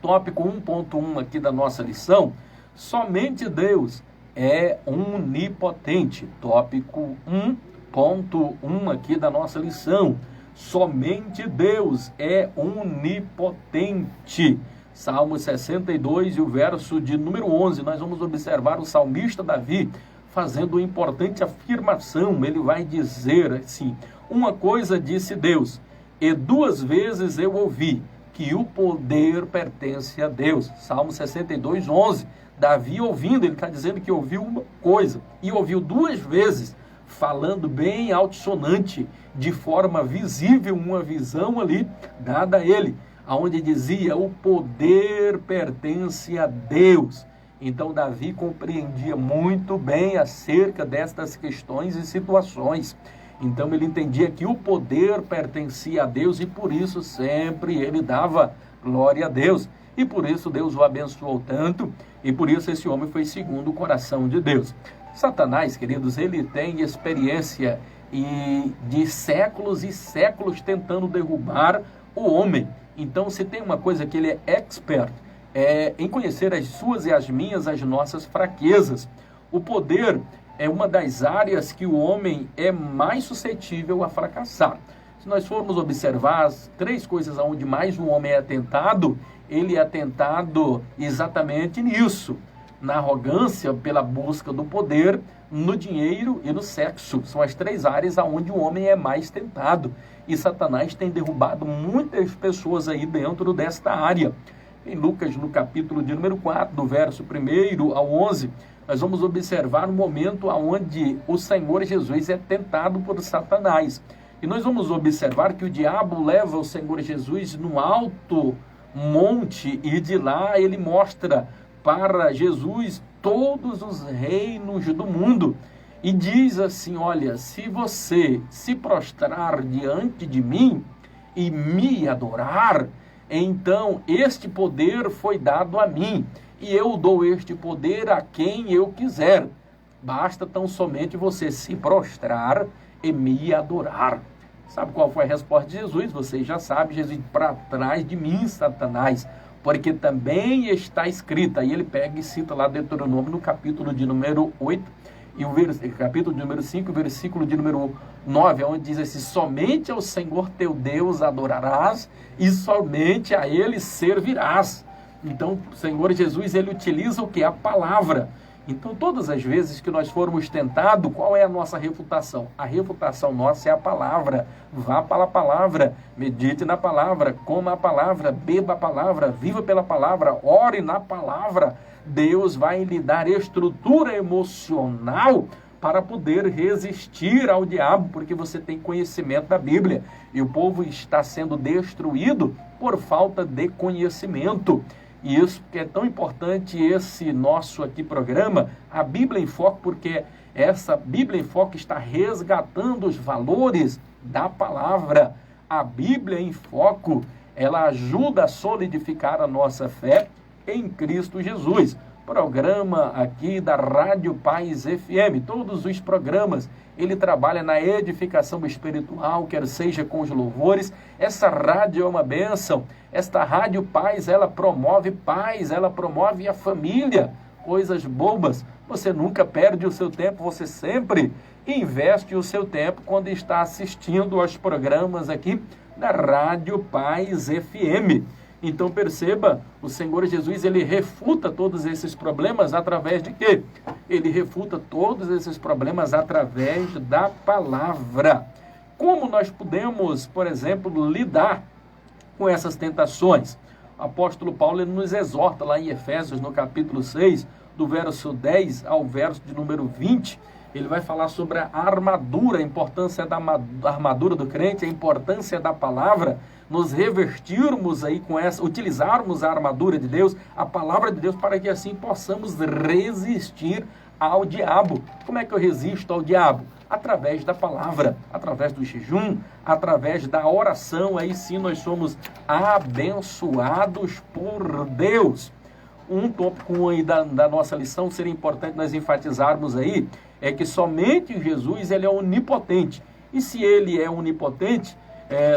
Speaker 2: Tópico 1.1 aqui da nossa lição: somente Deus é onipotente. Tópico 1.1 aqui da nossa lição: somente Deus é onipotente. Salmo 62 e o verso de número 11, nós vamos observar o salmista Davi fazendo uma importante afirmação. Ele vai dizer assim: uma coisa disse Deus, e duas vezes eu ouvi, que o poder pertence a Deus. Salmo 62, 11. Davi ouvindo, ele está dizendo que ouviu uma coisa, e ouviu duas vezes, falando bem altissonante, de forma visível, uma visão ali dada a ele, aonde dizia: o poder pertence a Deus. Então Davi compreendia muito bem acerca destas questões e situações. Então ele entendia que o poder pertencia a Deus e por isso sempre ele dava glória a Deus. E por isso Deus o abençoou tanto e por isso esse homem foi segundo o coração de Deus. Satanás, queridos, ele tem experiência de séculos e séculos tentando derrubar o homem. Então se tem uma coisa que ele é expert, em conhecer as suas e as minhas, as nossas fraquezas. O poder é uma das áreas que o homem é mais suscetível a fracassar. Se nós formos observar as três coisas onde mais o homem é tentado, ele é tentado exatamente nisso: na arrogância, pela busca do poder, no dinheiro e no sexo. São as três áreas onde o homem é mais tentado. E Satanás tem derrubado muitas pessoas aí dentro desta área. Em Lucas, no capítulo de número 4, do verso 1 ao 11, nós vamos observar um momento onde o Senhor Jesus é tentado por Satanás. E nós vamos observar que o diabo leva o Senhor Jesus no alto monte e de lá ele mostra para Jesus todos os reinos do mundo. E diz assim: olha, se você se prostrar diante de mim e me adorar, então este poder foi dado a mim. E eu dou este poder a quem eu quiser. Basta tão somente você se prostrar e me adorar. Sabe qual foi a resposta de Jesus? Você já sabe. Jesus: para trás de mim, Satanás, porque também está escrito. Aí ele pega e cita lá Deuteronômio, no capítulo de número 8, e o capítulo de número 5, o versículo de número 9, onde diz assim: somente ao Senhor teu Deus adorarás, e somente a Ele servirás. Então, o Senhor Jesus, ele utiliza o que? A palavra. Então, todas as vezes que nós formos tentados, qual é a nossa refutação? A refutação nossa é a palavra. Vá para a palavra, medite na palavra, coma a palavra, beba a palavra, viva pela palavra, ore na palavra. Deus vai lhe dar estrutura emocional para poder resistir ao diabo, porque você tem conhecimento da Bíblia. E o povo está sendo destruído por falta de conhecimento. E isso que é tão importante, esse nosso aqui programa, a Bíblia em Foco, porque essa Bíblia em Foco está resgatando os valores da palavra. A Bíblia em Foco, ela ajuda a solidificar a nossa fé em Cristo Jesus. Programa aqui da Rádio Paz FM, todos os programas, ele trabalha na edificação espiritual, quer seja com os louvores. Essa rádio é uma bênção. Esta Rádio Paz, ela promove paz, ela promove a família, coisas boas. Você nunca perde o seu tempo, você sempre investe o seu tempo quando está assistindo aos programas aqui da Rádio Paz FM. Então perceba, o Senhor Jesus, ele refuta todos esses problemas através de quê? Ele refuta todos esses problemas através da palavra. Como nós podemos, por exemplo, lidar com essas tentações? O apóstolo Paulo ele nos exorta lá em Efésios, no capítulo 6, do verso 10 ao verso de número 20, ele vai falar sobre a armadura, a importância da armadura do crente, a importância da palavra, nos revestirmos aí com essa, utilizarmos a armadura de Deus, a palavra de Deus, para que assim possamos resistir ao diabo. Como é que eu resisto ao diabo? Através da palavra, através do jejum, através da oração. Aí sim nós somos abençoados por Deus. Um tópico aí da nossa lição seria importante nós enfatizarmos aí, é que somente Jesus ele é onipotente. E se ele é onipotente,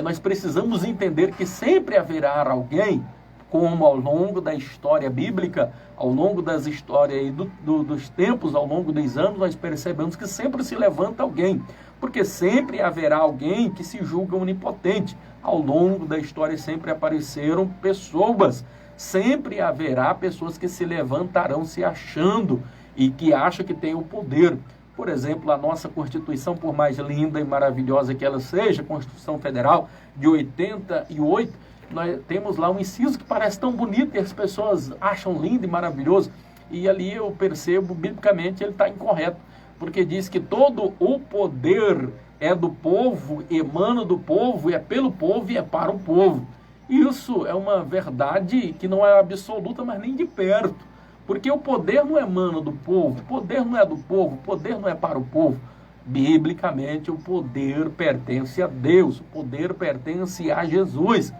Speaker 2: nós precisamos entender que sempre haverá alguém, como ao longo da história bíblica, ao longo das histórias aí dos tempos, ao longo dos anos, nós percebemos que sempre se levanta alguém, porque sempre haverá alguém que se julga onipotente. Ao longo da história sempre apareceram pessoas, sempre haverá pessoas que se levantarão se achando e que acham que tem o poder. Por exemplo, a nossa Constituição, por mais linda e maravilhosa que ela seja, a Constituição Federal de 88, nós temos lá um inciso que parece tão bonito e as pessoas acham lindo e maravilhoso. E ali eu percebo, biblicamente, ele está incorreto, porque diz que todo o poder é do povo, emana do povo, é pelo povo e é para o povo. Isso é uma verdade que não é absoluta, mas nem de perto. Porque o poder não emana do povo, o poder não é do povo, o poder não é para o povo. Biblicamente, o poder pertence a Deus, o poder pertence a Jesus.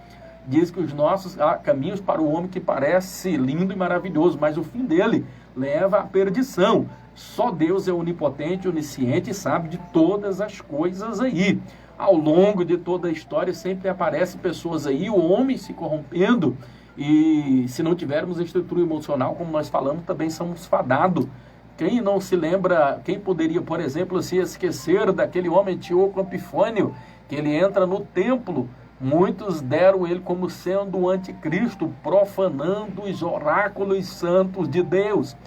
Speaker 2: Diz que os nossos caminhos para o homem que parece lindo e maravilhoso, mas o fim dele leva à perdição. Só Deus é onipotente, onisciente e sabe de todas as coisas aí. Ao longo de toda a história sempre aparecem pessoas aí, o homem se corrompendo, e se não tivermos estrutura emocional, como nós falamos, também somos fadados. Quem não se lembra, quem poderia, por exemplo, se esquecer daquele homem Antíoco Epifânio, que ele entra no templo, muitos deram ele como sendo o anticristo, profanando os oráculos santos de Deus.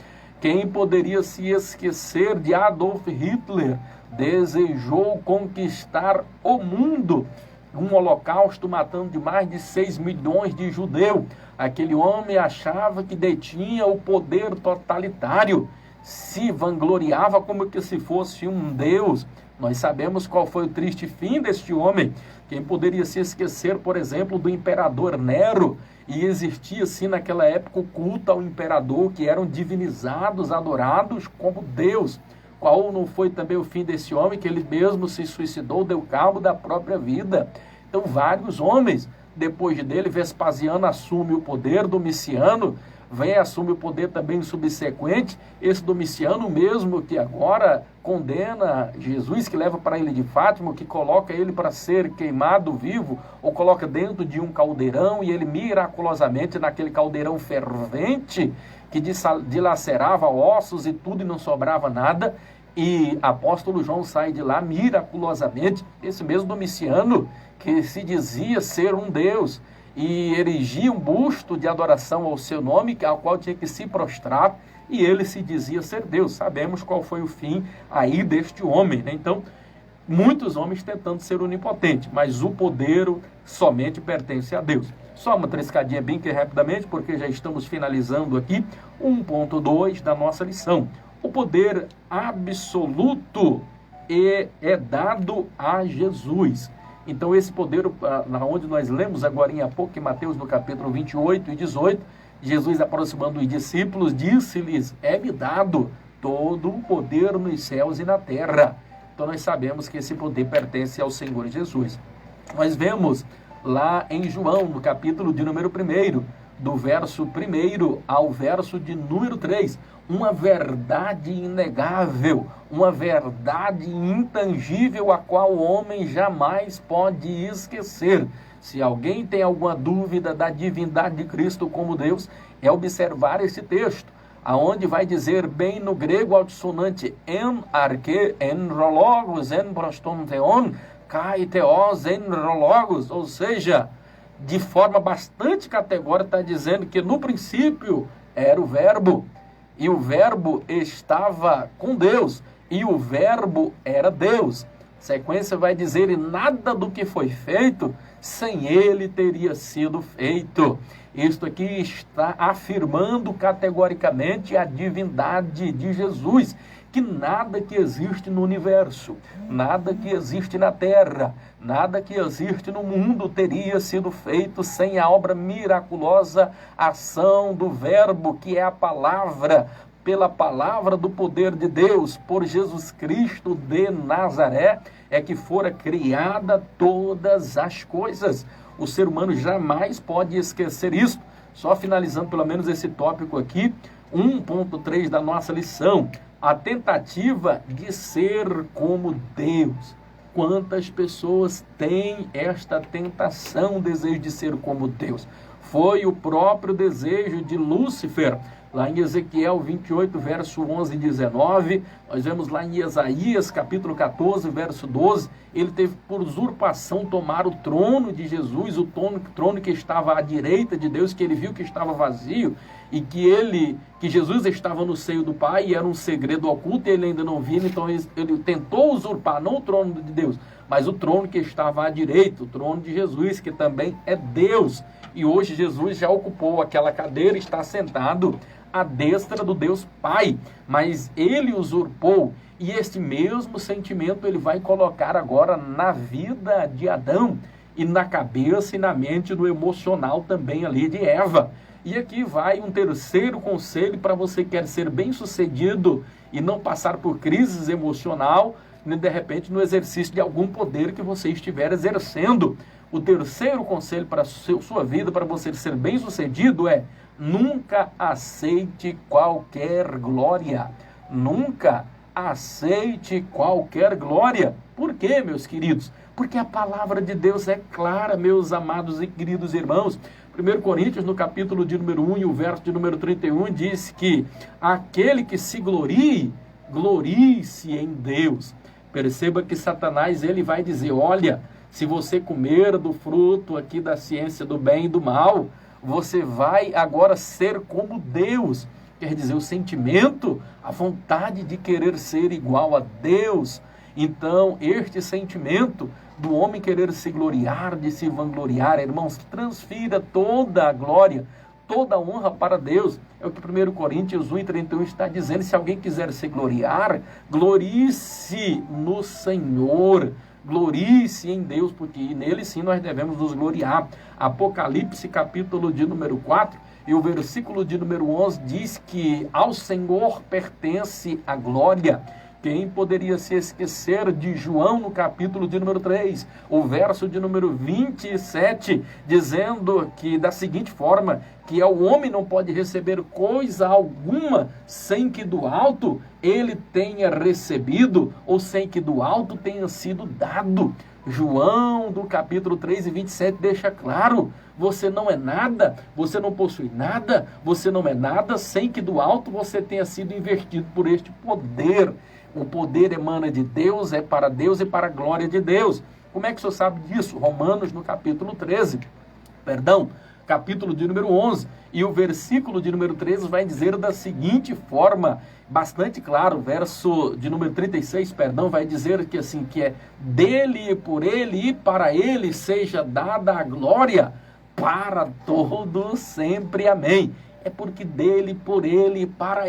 Speaker 2: Quem poderia se esquecer de Adolf Hitler, desejou conquistar o mundo, um holocausto matando de mais de 6 milhões de judeus. Aquele homem achava que detinha o poder totalitário, se vangloriava como que se fosse um deus. Nós sabemos qual foi o triste fim deste homem. Quem poderia se esquecer, por exemplo, do imperador Nero? E existia, sim, naquela época, o culto ao imperador, que eram divinizados, adorados como Deus. Qual não foi também o fim desse homem, que ele mesmo se suicidou, deu cabo da própria vida? Então, vários homens, depois dele, Vespasiano assume o poder, Domiciano vem, assume o poder também subsequente. Esse Domiciano mesmo que agora condena Jesus, que leva para ele de Fátima, que coloca ele para ser queimado vivo, ou coloca dentro de um caldeirão, e ele miraculosamente naquele caldeirão fervente, que dilacerava ossos e tudo e não sobrava nada, e apóstolo João sai de lá miraculosamente. Esse mesmo Domiciano, que se dizia ser um Deus, e erigia um busto de adoração ao seu nome, ao qual tinha que se prostrar, e ele se dizia ser Deus. Sabemos qual foi o fim aí deste homem, né? Então, muitos homens tentando ser onipotente, mas o poder somente pertence a Deus. Só uma triscadinha bem que rapidamente, porque já estamos finalizando aqui 1.2 da nossa lição. O poder absoluto é dado a Jesus. Então esse poder, onde nós lemos agora há pouco, em Mateus no capítulo 28 e 18, Jesus aproximando os discípulos, disse-lhes: é-me dado todo o poder nos céus e na terra. Então nós sabemos que esse poder pertence ao Senhor Jesus. Nós vemos lá em João, no capítulo de número 1, do verso 1 ao verso de número 3, uma verdade inegável, uma verdade intangível, a qual o homem jamais pode esquecer. Se alguém tem alguma dúvida da divindade de Cristo como Deus, é observar esse texto, aonde vai dizer bem no grego altissonante en arche, en rologos, en proston theon, kai theos, en rologos, ou seja, de forma bastante categórica está dizendo que no princípio era o verbo, e o verbo estava com Deus, e o verbo era Deus. A sequência vai dizer: e nada do que foi feito sem ele teria sido feito. Isto aqui está afirmando categoricamente a divindade de Jesus, que nada que existe no universo, nada que existe na terra, nada que existe no mundo teria sido feito sem a obra miraculosa, ação do Verbo, que é a palavra, pela palavra do poder de Deus, por Jesus Cristo de Nazaré, é que fora criada todas as coisas. O ser humano jamais pode esquecer isso. Só finalizando pelo menos esse tópico aqui, 1.3 da nossa lição, a tentativa de ser como Deus. Quantas pessoas têm esta tentação, desejo de ser como Deus? Foi o próprio desejo de Lúcifer, lá em Ezequiel 28, verso 11 e 19, nós vemos lá em Isaías, capítulo 14, verso 12, ele teve por usurpação tomar o trono de Jesus, o trono que estava à direita de Deus, que ele viu que estava vazio, e que Jesus estava no seio do Pai, e era um segredo oculto, e ele ainda não via, então ele tentou usurpar, não o trono de Deus, mas o trono que estava à direita, o trono de Jesus, que também é Deus. E hoje Jesus já ocupou aquela cadeira, está sentado à destra do Deus Pai, mas ele usurpou, e este mesmo sentimento ele vai colocar agora na vida de Adão, e na cabeça e na mente do emocional também ali de Eva. E aqui vai um terceiro conselho para você que quer ser bem-sucedido e não passar por crises emocional, nem de repente no exercício de algum poder que você estiver exercendo. O terceiro conselho para a sua vida, para você ser bem-sucedido é: nunca aceite qualquer glória. Nunca aceite qualquer glória. Por quê, meus queridos? Porque a palavra de Deus é clara, meus amados e queridos irmãos. 1 Coríntios, no capítulo de número 1 e o verso de número 31, diz que aquele que se glorie, glorie-se em Deus. Perceba que Satanás, ele vai dizer: olha, se você comer do fruto aqui da ciência do bem e do mal, você vai agora ser como Deus. Quer dizer, o sentimento, a vontade de querer ser igual a Deus. Então, este sentimento do homem querer se gloriar, de se vangloriar, irmãos, transfira toda a glória, toda a honra para Deus. É o que 1 Coríntios 1:31 está dizendo. Se alguém quiser se gloriar, glorie-se no Senhor. Glorie-se em Deus, porque nele sim nós devemos nos gloriar. Apocalipse, capítulo de número 4, e o versículo de número 11 diz que ao Senhor pertence a glória. Quem poderia se esquecer de João no capítulo de número 3, o verso de número 27, dizendo que da seguinte forma, que o homem não pode receber coisa alguma sem que do alto ele tenha recebido, ou sem que do alto tenha sido dado. João, do capítulo 3 e 27, deixa claro: você não é nada, você não possui nada, você não é nada sem que do alto você tenha sido investido por este poder. O poder emana de Deus, é para Deus e para a glória de Deus. Como é que o senhor sabe disso? Romanos, no capítulo 13, capítulo de número 11, e o versículo de número 13 vai dizer da seguinte forma, bastante claro, o verso de número 36, vai dizer que assim, que é: dele, por ele e para ele seja dada a glória para todos sempre. Amém. É porque dele, por ele, para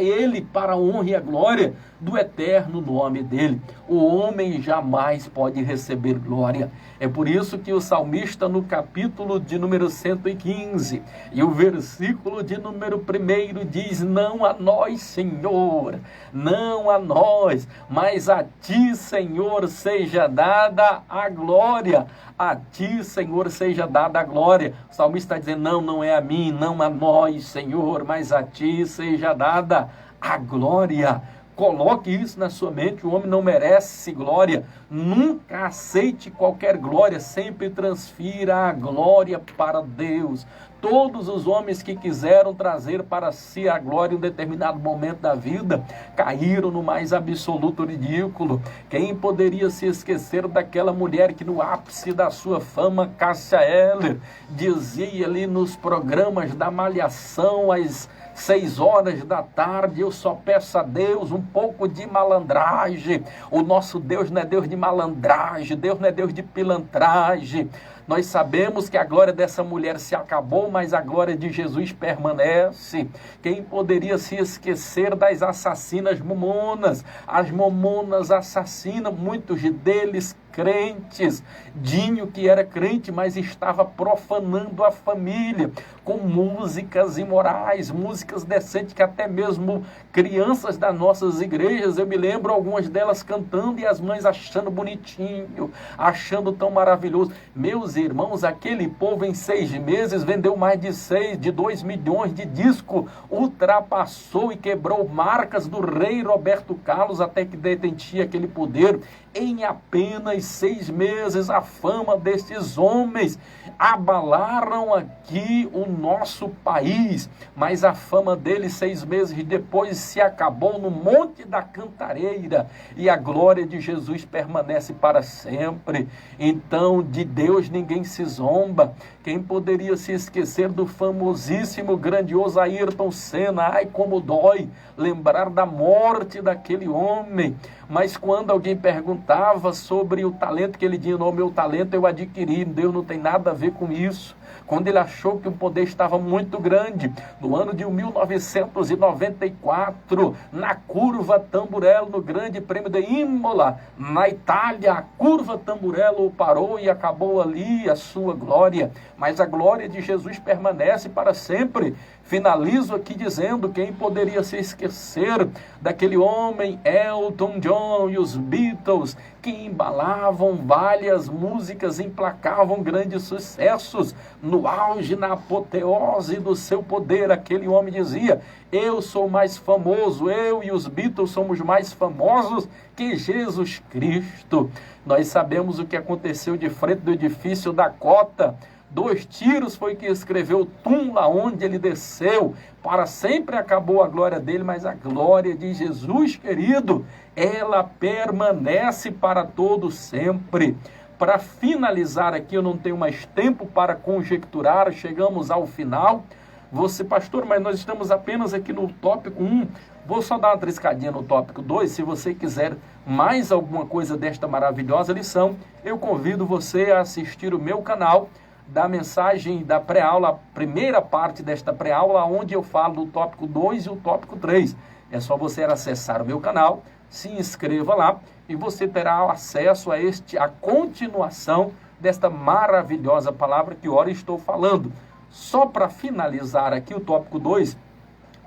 Speaker 2: a honra e a glória do eterno nome dele. O homem jamais pode receber glória. É por isso que o salmista, no capítulo de número 115, e o versículo de número 1 diz: não a nós, Senhor, não a nós, mas a ti, Senhor, seja dada a glória. A ti, Senhor, seja dada a glória. O salmista está dizendo: não é a mim, não a nós, Senhor, mas a ti seja dada a glória. Coloque isso na sua mente: o homem não merece glória. Nunca aceite qualquer glória, sempre transfira a glória para Deus. Todos os homens que quiseram trazer para si a glória em um determinado momento da vida, caíram no mais absoluto ridículo. Quem poderia se esquecer daquela mulher que no ápice da sua fama, Cássia Eller, dizia ali nos programas da Malhação, às 6 horas da tarde: eu só peço a Deus um pouco de malandragem. O nosso Deus não é Deus de malandragem, Deus não é Deus de pilantragem. Nós sabemos que a glória dessa mulher se acabou, mas a glória de Jesus permanece. Quem poderia se esquecer das assassinas momonas? As momonas assassinam, muitos deles crentes. Dinho, que era crente, mas estava profanando a família com músicas imorais, músicas decentes, que até mesmo crianças das nossas igrejas, eu me lembro algumas delas cantando e as mães achando bonitinho, achando tão maravilhoso. Meus irmãos, aquele povo em 6 meses vendeu mais de 2 milhões de discos, ultrapassou e quebrou marcas do rei Roberto Carlos, até que detentia aquele poder. Em apenas 6 meses, a fama destes homens abalaram aqui o nosso país, mas a fama deles 6 meses depois se acabou no Monte da Cantareira, e a glória de Jesus permanece para sempre. Então, de Deus ninguém se zomba. Quem poderia se esquecer do famosíssimo, grandioso Ayrton Senna? Ai, como dói lembrar da morte daquele homem. Mas quando alguém perguntava sobre o talento que ele tinha, não, meu talento eu adquiri, Deus não tem nada a ver com isso. Quando ele achou que o poder estava muito grande, no ano de 1994, na curva Tamburello, no Grande Prêmio de Imola, na Itália, a curva Tamburello parou e acabou ali a sua glória. Mas a glória de Jesus permanece para sempre. Finalizo aqui dizendo: quem poderia se esquecer daquele homem, Elton John e os Beatles, que embalavam várias músicas, emplacavam grandes sucessos. No auge, na apoteose do seu poder, aquele homem dizia: eu sou mais famoso, eu e os Beatles somos mais famosos que Jesus Cristo. Nós sabemos o que aconteceu de frente do edifício Dakota. 2 tiros foi que escreveu o túmulo aonde ele desceu. Para sempre acabou a glória dele, mas a glória de Jesus, querido, ela permanece para todo sempre. Para finalizar aqui, eu não tenho mais tempo para conjecturar, chegamos ao final. Você, pastor, mas nós estamos apenas aqui no tópico 1. Vou só dar uma triscadinha no tópico 2. Se você quiser mais alguma coisa desta maravilhosa lição, eu convido você a assistir o meu canal da mensagem da pré-aula, a primeira parte desta pré-aula, onde eu falo do tópico 2 e o tópico 3. É só você acessar o meu canal, se inscreva lá e você terá acesso a continuação desta maravilhosa palavra que ora estou falando. Só para finalizar aqui o tópico 2,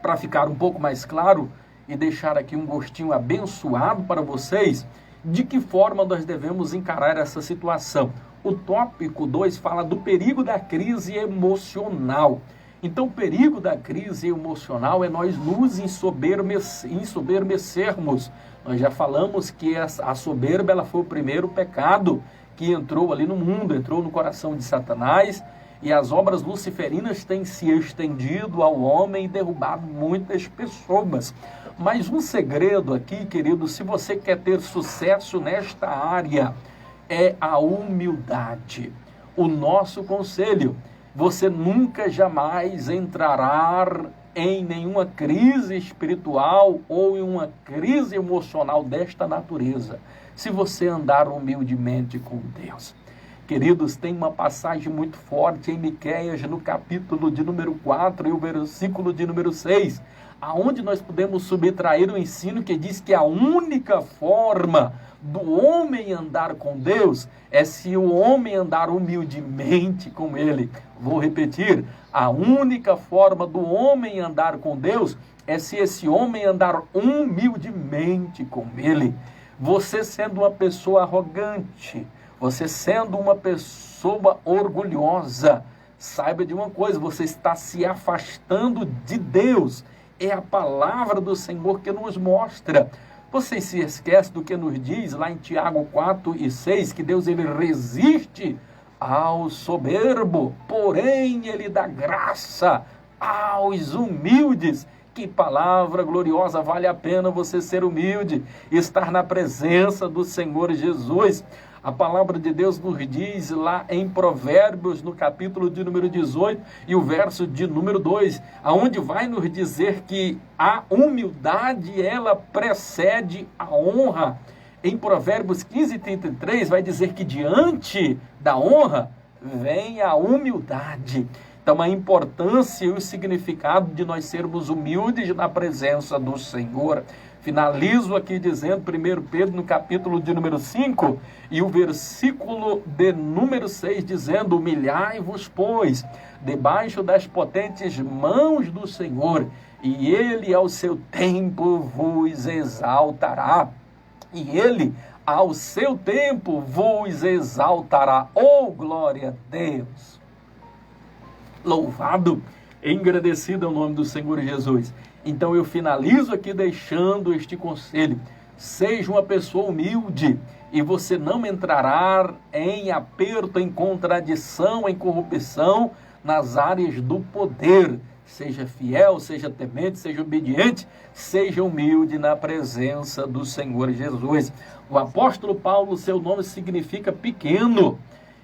Speaker 2: para ficar um pouco mais claro e deixar aqui um gostinho abençoado para vocês, de que forma nós devemos encarar essa situação. O tópico 2 fala do perigo da crise emocional. Então, o perigo da crise emocional é nós nos ensoberbecermos. Nós já falamos que a soberba ela foi o primeiro pecado que entrou ali no mundo, entrou no coração de Satanás, e as obras luciferinas têm se estendido ao homem e derrubado muitas pessoas. Mas um segredo aqui, querido, se você quer ter sucesso nesta área, é a humildade. O nosso conselho: você nunca jamais entrará em nenhuma crise espiritual ou em uma crise emocional desta natureza, se você andar humildemente com Deus. Queridos, tem uma passagem muito forte em Miqueias, no capítulo de número 4 e o versículo de número 6, aonde nós podemos subtrair o ensino que diz que a única forma do homem andar com Deus é se o homem andar humildemente com Ele. Vou repetir: a única forma do homem andar com Deus é se esse homem andar humildemente com Ele. Você sendo uma pessoa arrogante, você sendo uma pessoa orgulhosa, saiba de uma coisa: você está se afastando de Deus. É a palavra do Senhor que nos mostra. Você se esquece do que nos diz lá em Tiago 4 e 6, que Deus ele resiste ao soberbo, porém ele dá graça aos humildes. Que palavra gloriosa! Vale a pena você ser humilde, estar na presença do Senhor Jesus. A palavra de Deus nos diz lá em Provérbios, no capítulo de número 18 e o verso de número 2, aonde vai nos dizer que a humildade, ela precede a honra. Em Provérbios 15:33 vai dizer que diante da honra vem a humildade. Então, a importância e o significado de nós sermos humildes na presença do Senhor. Finalizo aqui dizendo, 1 Pedro, no capítulo de número 5, e o versículo de número 6, dizendo: humilhai-vos, pois, debaixo das potentes mãos do Senhor, e Ele, ao seu tempo, vos exaltará. E Ele, ao seu tempo, vos exaltará. Oh, glória a Deus! Louvado, engrandecido é o nome do Senhor Jesus. Então eu finalizo aqui deixando este conselho: seja uma pessoa humilde e você não entrará em aperto, em contradição, em corrupção nas áreas do poder. Seja fiel, seja temente, seja obediente, seja humilde na presença do Senhor Jesus. O apóstolo Paulo, seu nome significa pequeno.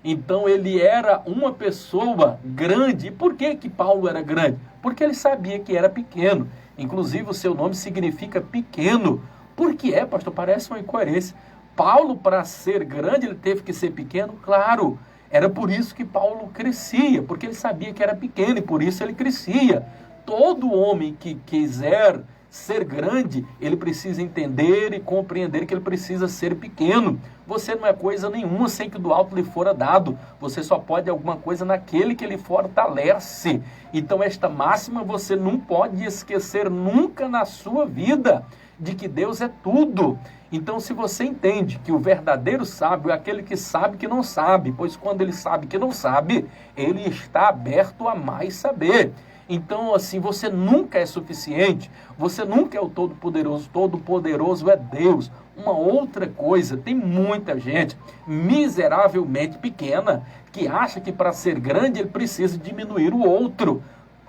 Speaker 2: Então ele era uma pessoa grande. E por que Paulo era grande? Porque ele sabia que era pequeno. Inclusive o seu nome significa pequeno. Por que pastor? Parece uma incoerência. Paulo, para ser grande, ele teve que ser pequeno? Claro. Era por isso que Paulo crescia, porque ele sabia que era pequeno e por isso ele crescia. Todo homem que quiser ser grande, ele precisa entender e compreender que ele precisa ser pequeno. Você não é coisa nenhuma sem que do alto lhe fora dado. Você só pode alguma coisa naquele que lhe fortalece. Então esta máxima você não pode esquecer nunca na sua vida, de que Deus é tudo. Então, se você entende que o verdadeiro sábio é aquele que sabe que não sabe, pois quando ele sabe que não sabe, ele está aberto a mais saber. Então, assim, você nunca é suficiente, você nunca é o todo-poderoso é Deus. Uma outra coisa, tem muita gente miseravelmente pequena que acha que para ser grande ele precisa diminuir o outro.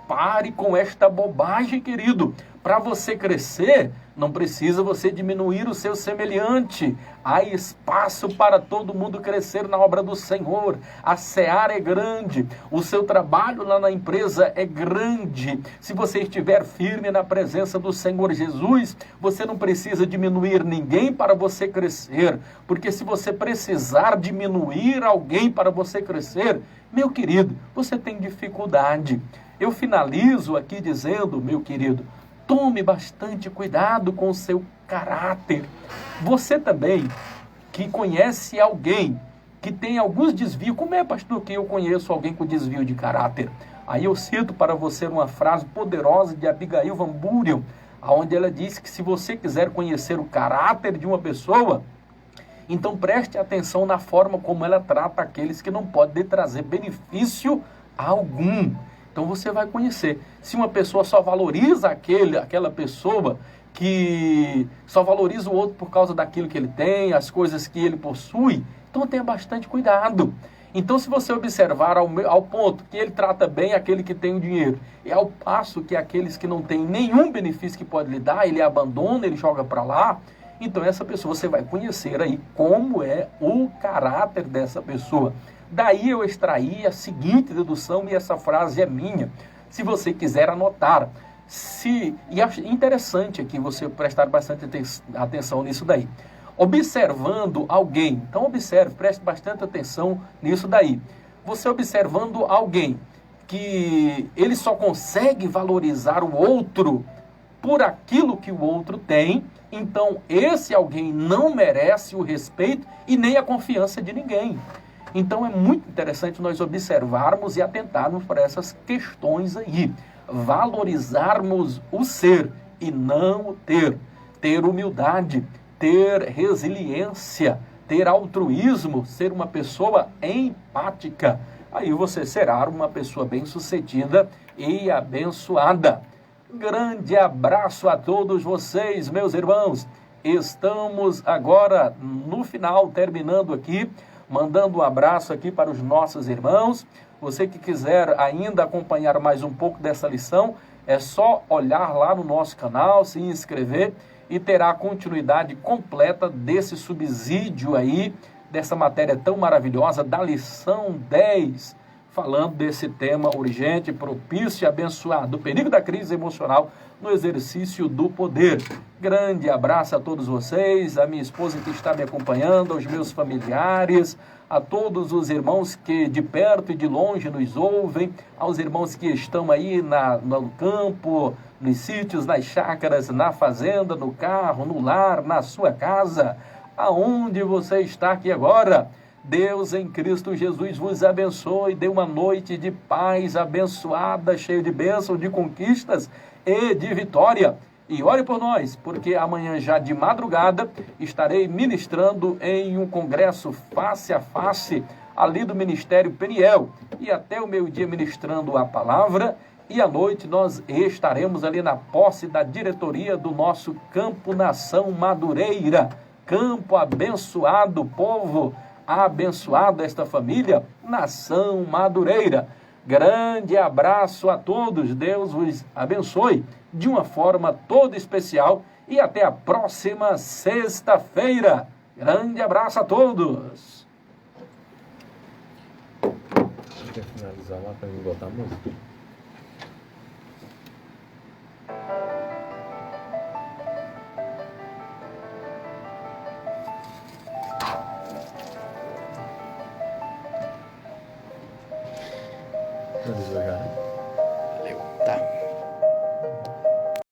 Speaker 2: Pare com esta bobagem, querido. Para você crescer, não precisa você diminuir o seu semelhante. Há espaço para todo mundo crescer na obra do Senhor. A seara é grande. O seu trabalho lá na empresa é grande. Se você estiver firme na presença do Senhor Jesus, você não precisa diminuir ninguém para você crescer. Porque se você precisar diminuir alguém para você crescer, meu querido, você tem dificuldade. Eu finalizo aqui dizendo, meu querido, tome bastante cuidado com o seu caráter. Você também, que conhece alguém que tem alguns desvios, como é, pastor, que eu conheço alguém com desvio de caráter? Aí eu cito para você uma frase poderosa de Abigail Van Buren, onde ela diz que se você quiser conhecer o caráter de uma pessoa, então preste atenção na forma como ela trata aqueles que não podem lhe trazer benefício algum. Então você vai conhecer. Se uma pessoa só valoriza aquela pessoa que só valoriza o outro por causa daquilo que ele tem, as coisas que ele possui, então tenha bastante cuidado. Então se você observar ao ponto que ele trata bem aquele que tem o dinheiro, e ao passo que aqueles que não têm nenhum benefício que pode lhe dar, ele abandona, ele joga para lá, então essa pessoa você vai conhecer aí como é o caráter dessa pessoa. Daí eu extraí a seguinte dedução, e essa frase é minha, se você quiser anotar. E acho interessante aqui você prestar bastante atenção nisso daí. Observando alguém, então observe, preste bastante atenção nisso daí. Você observando alguém que ele só consegue valorizar o outro por aquilo que o outro tem, então esse alguém não merece o respeito e nem a confiança de ninguém. Então é muito interessante nós observarmos e atentarmos para essas questões aí. Valorizarmos o ser e não o ter. Ter humildade, ter resiliência, ter altruísmo, ser uma pessoa empática. Aí você será uma pessoa bem-sucedida e abençoada. Grande abraço a todos vocês, meus irmãos. Estamos agora no final, terminando aqui, mandando um abraço aqui para os nossos irmãos. Você que quiser ainda acompanhar mais um pouco dessa lição, é só olhar lá no nosso canal, se inscrever e terá a continuidade completa desse subsídio aí, dessa matéria tão maravilhosa, da lição 10. falando desse tema urgente, propício e abençoado, o perigo da crise emocional no exercício do poder. Grande abraço a todos vocês, a minha esposa que está me acompanhando, aos meus familiares, a todos os irmãos que de perto e de longe nos ouvem, aos irmãos que estão aí no campo, nos sítios, nas chácaras, na fazenda, no carro, no lar, na sua casa, aonde você está aqui agora. Deus em Cristo Jesus vos abençoe, dê uma noite de paz abençoada, cheia de bênçãos, de conquistas e de vitória. E ore por nós, porque amanhã já de madrugada estarei ministrando em um congresso face a face ali do Ministério Peniel. E até o meio-dia ministrando a palavra. E à noite nós estaremos ali na posse da diretoria do nosso Campo Nação Madureira. Campo abençoado, povo abençoado, esta família, Nação Madureira. Grande abraço a todos, Deus vos abençoe de uma forma toda especial e até a próxima sexta-feira. Grande abraço a todos.
Speaker 3: Quer finalizar lá para mim botar a música? Finalizou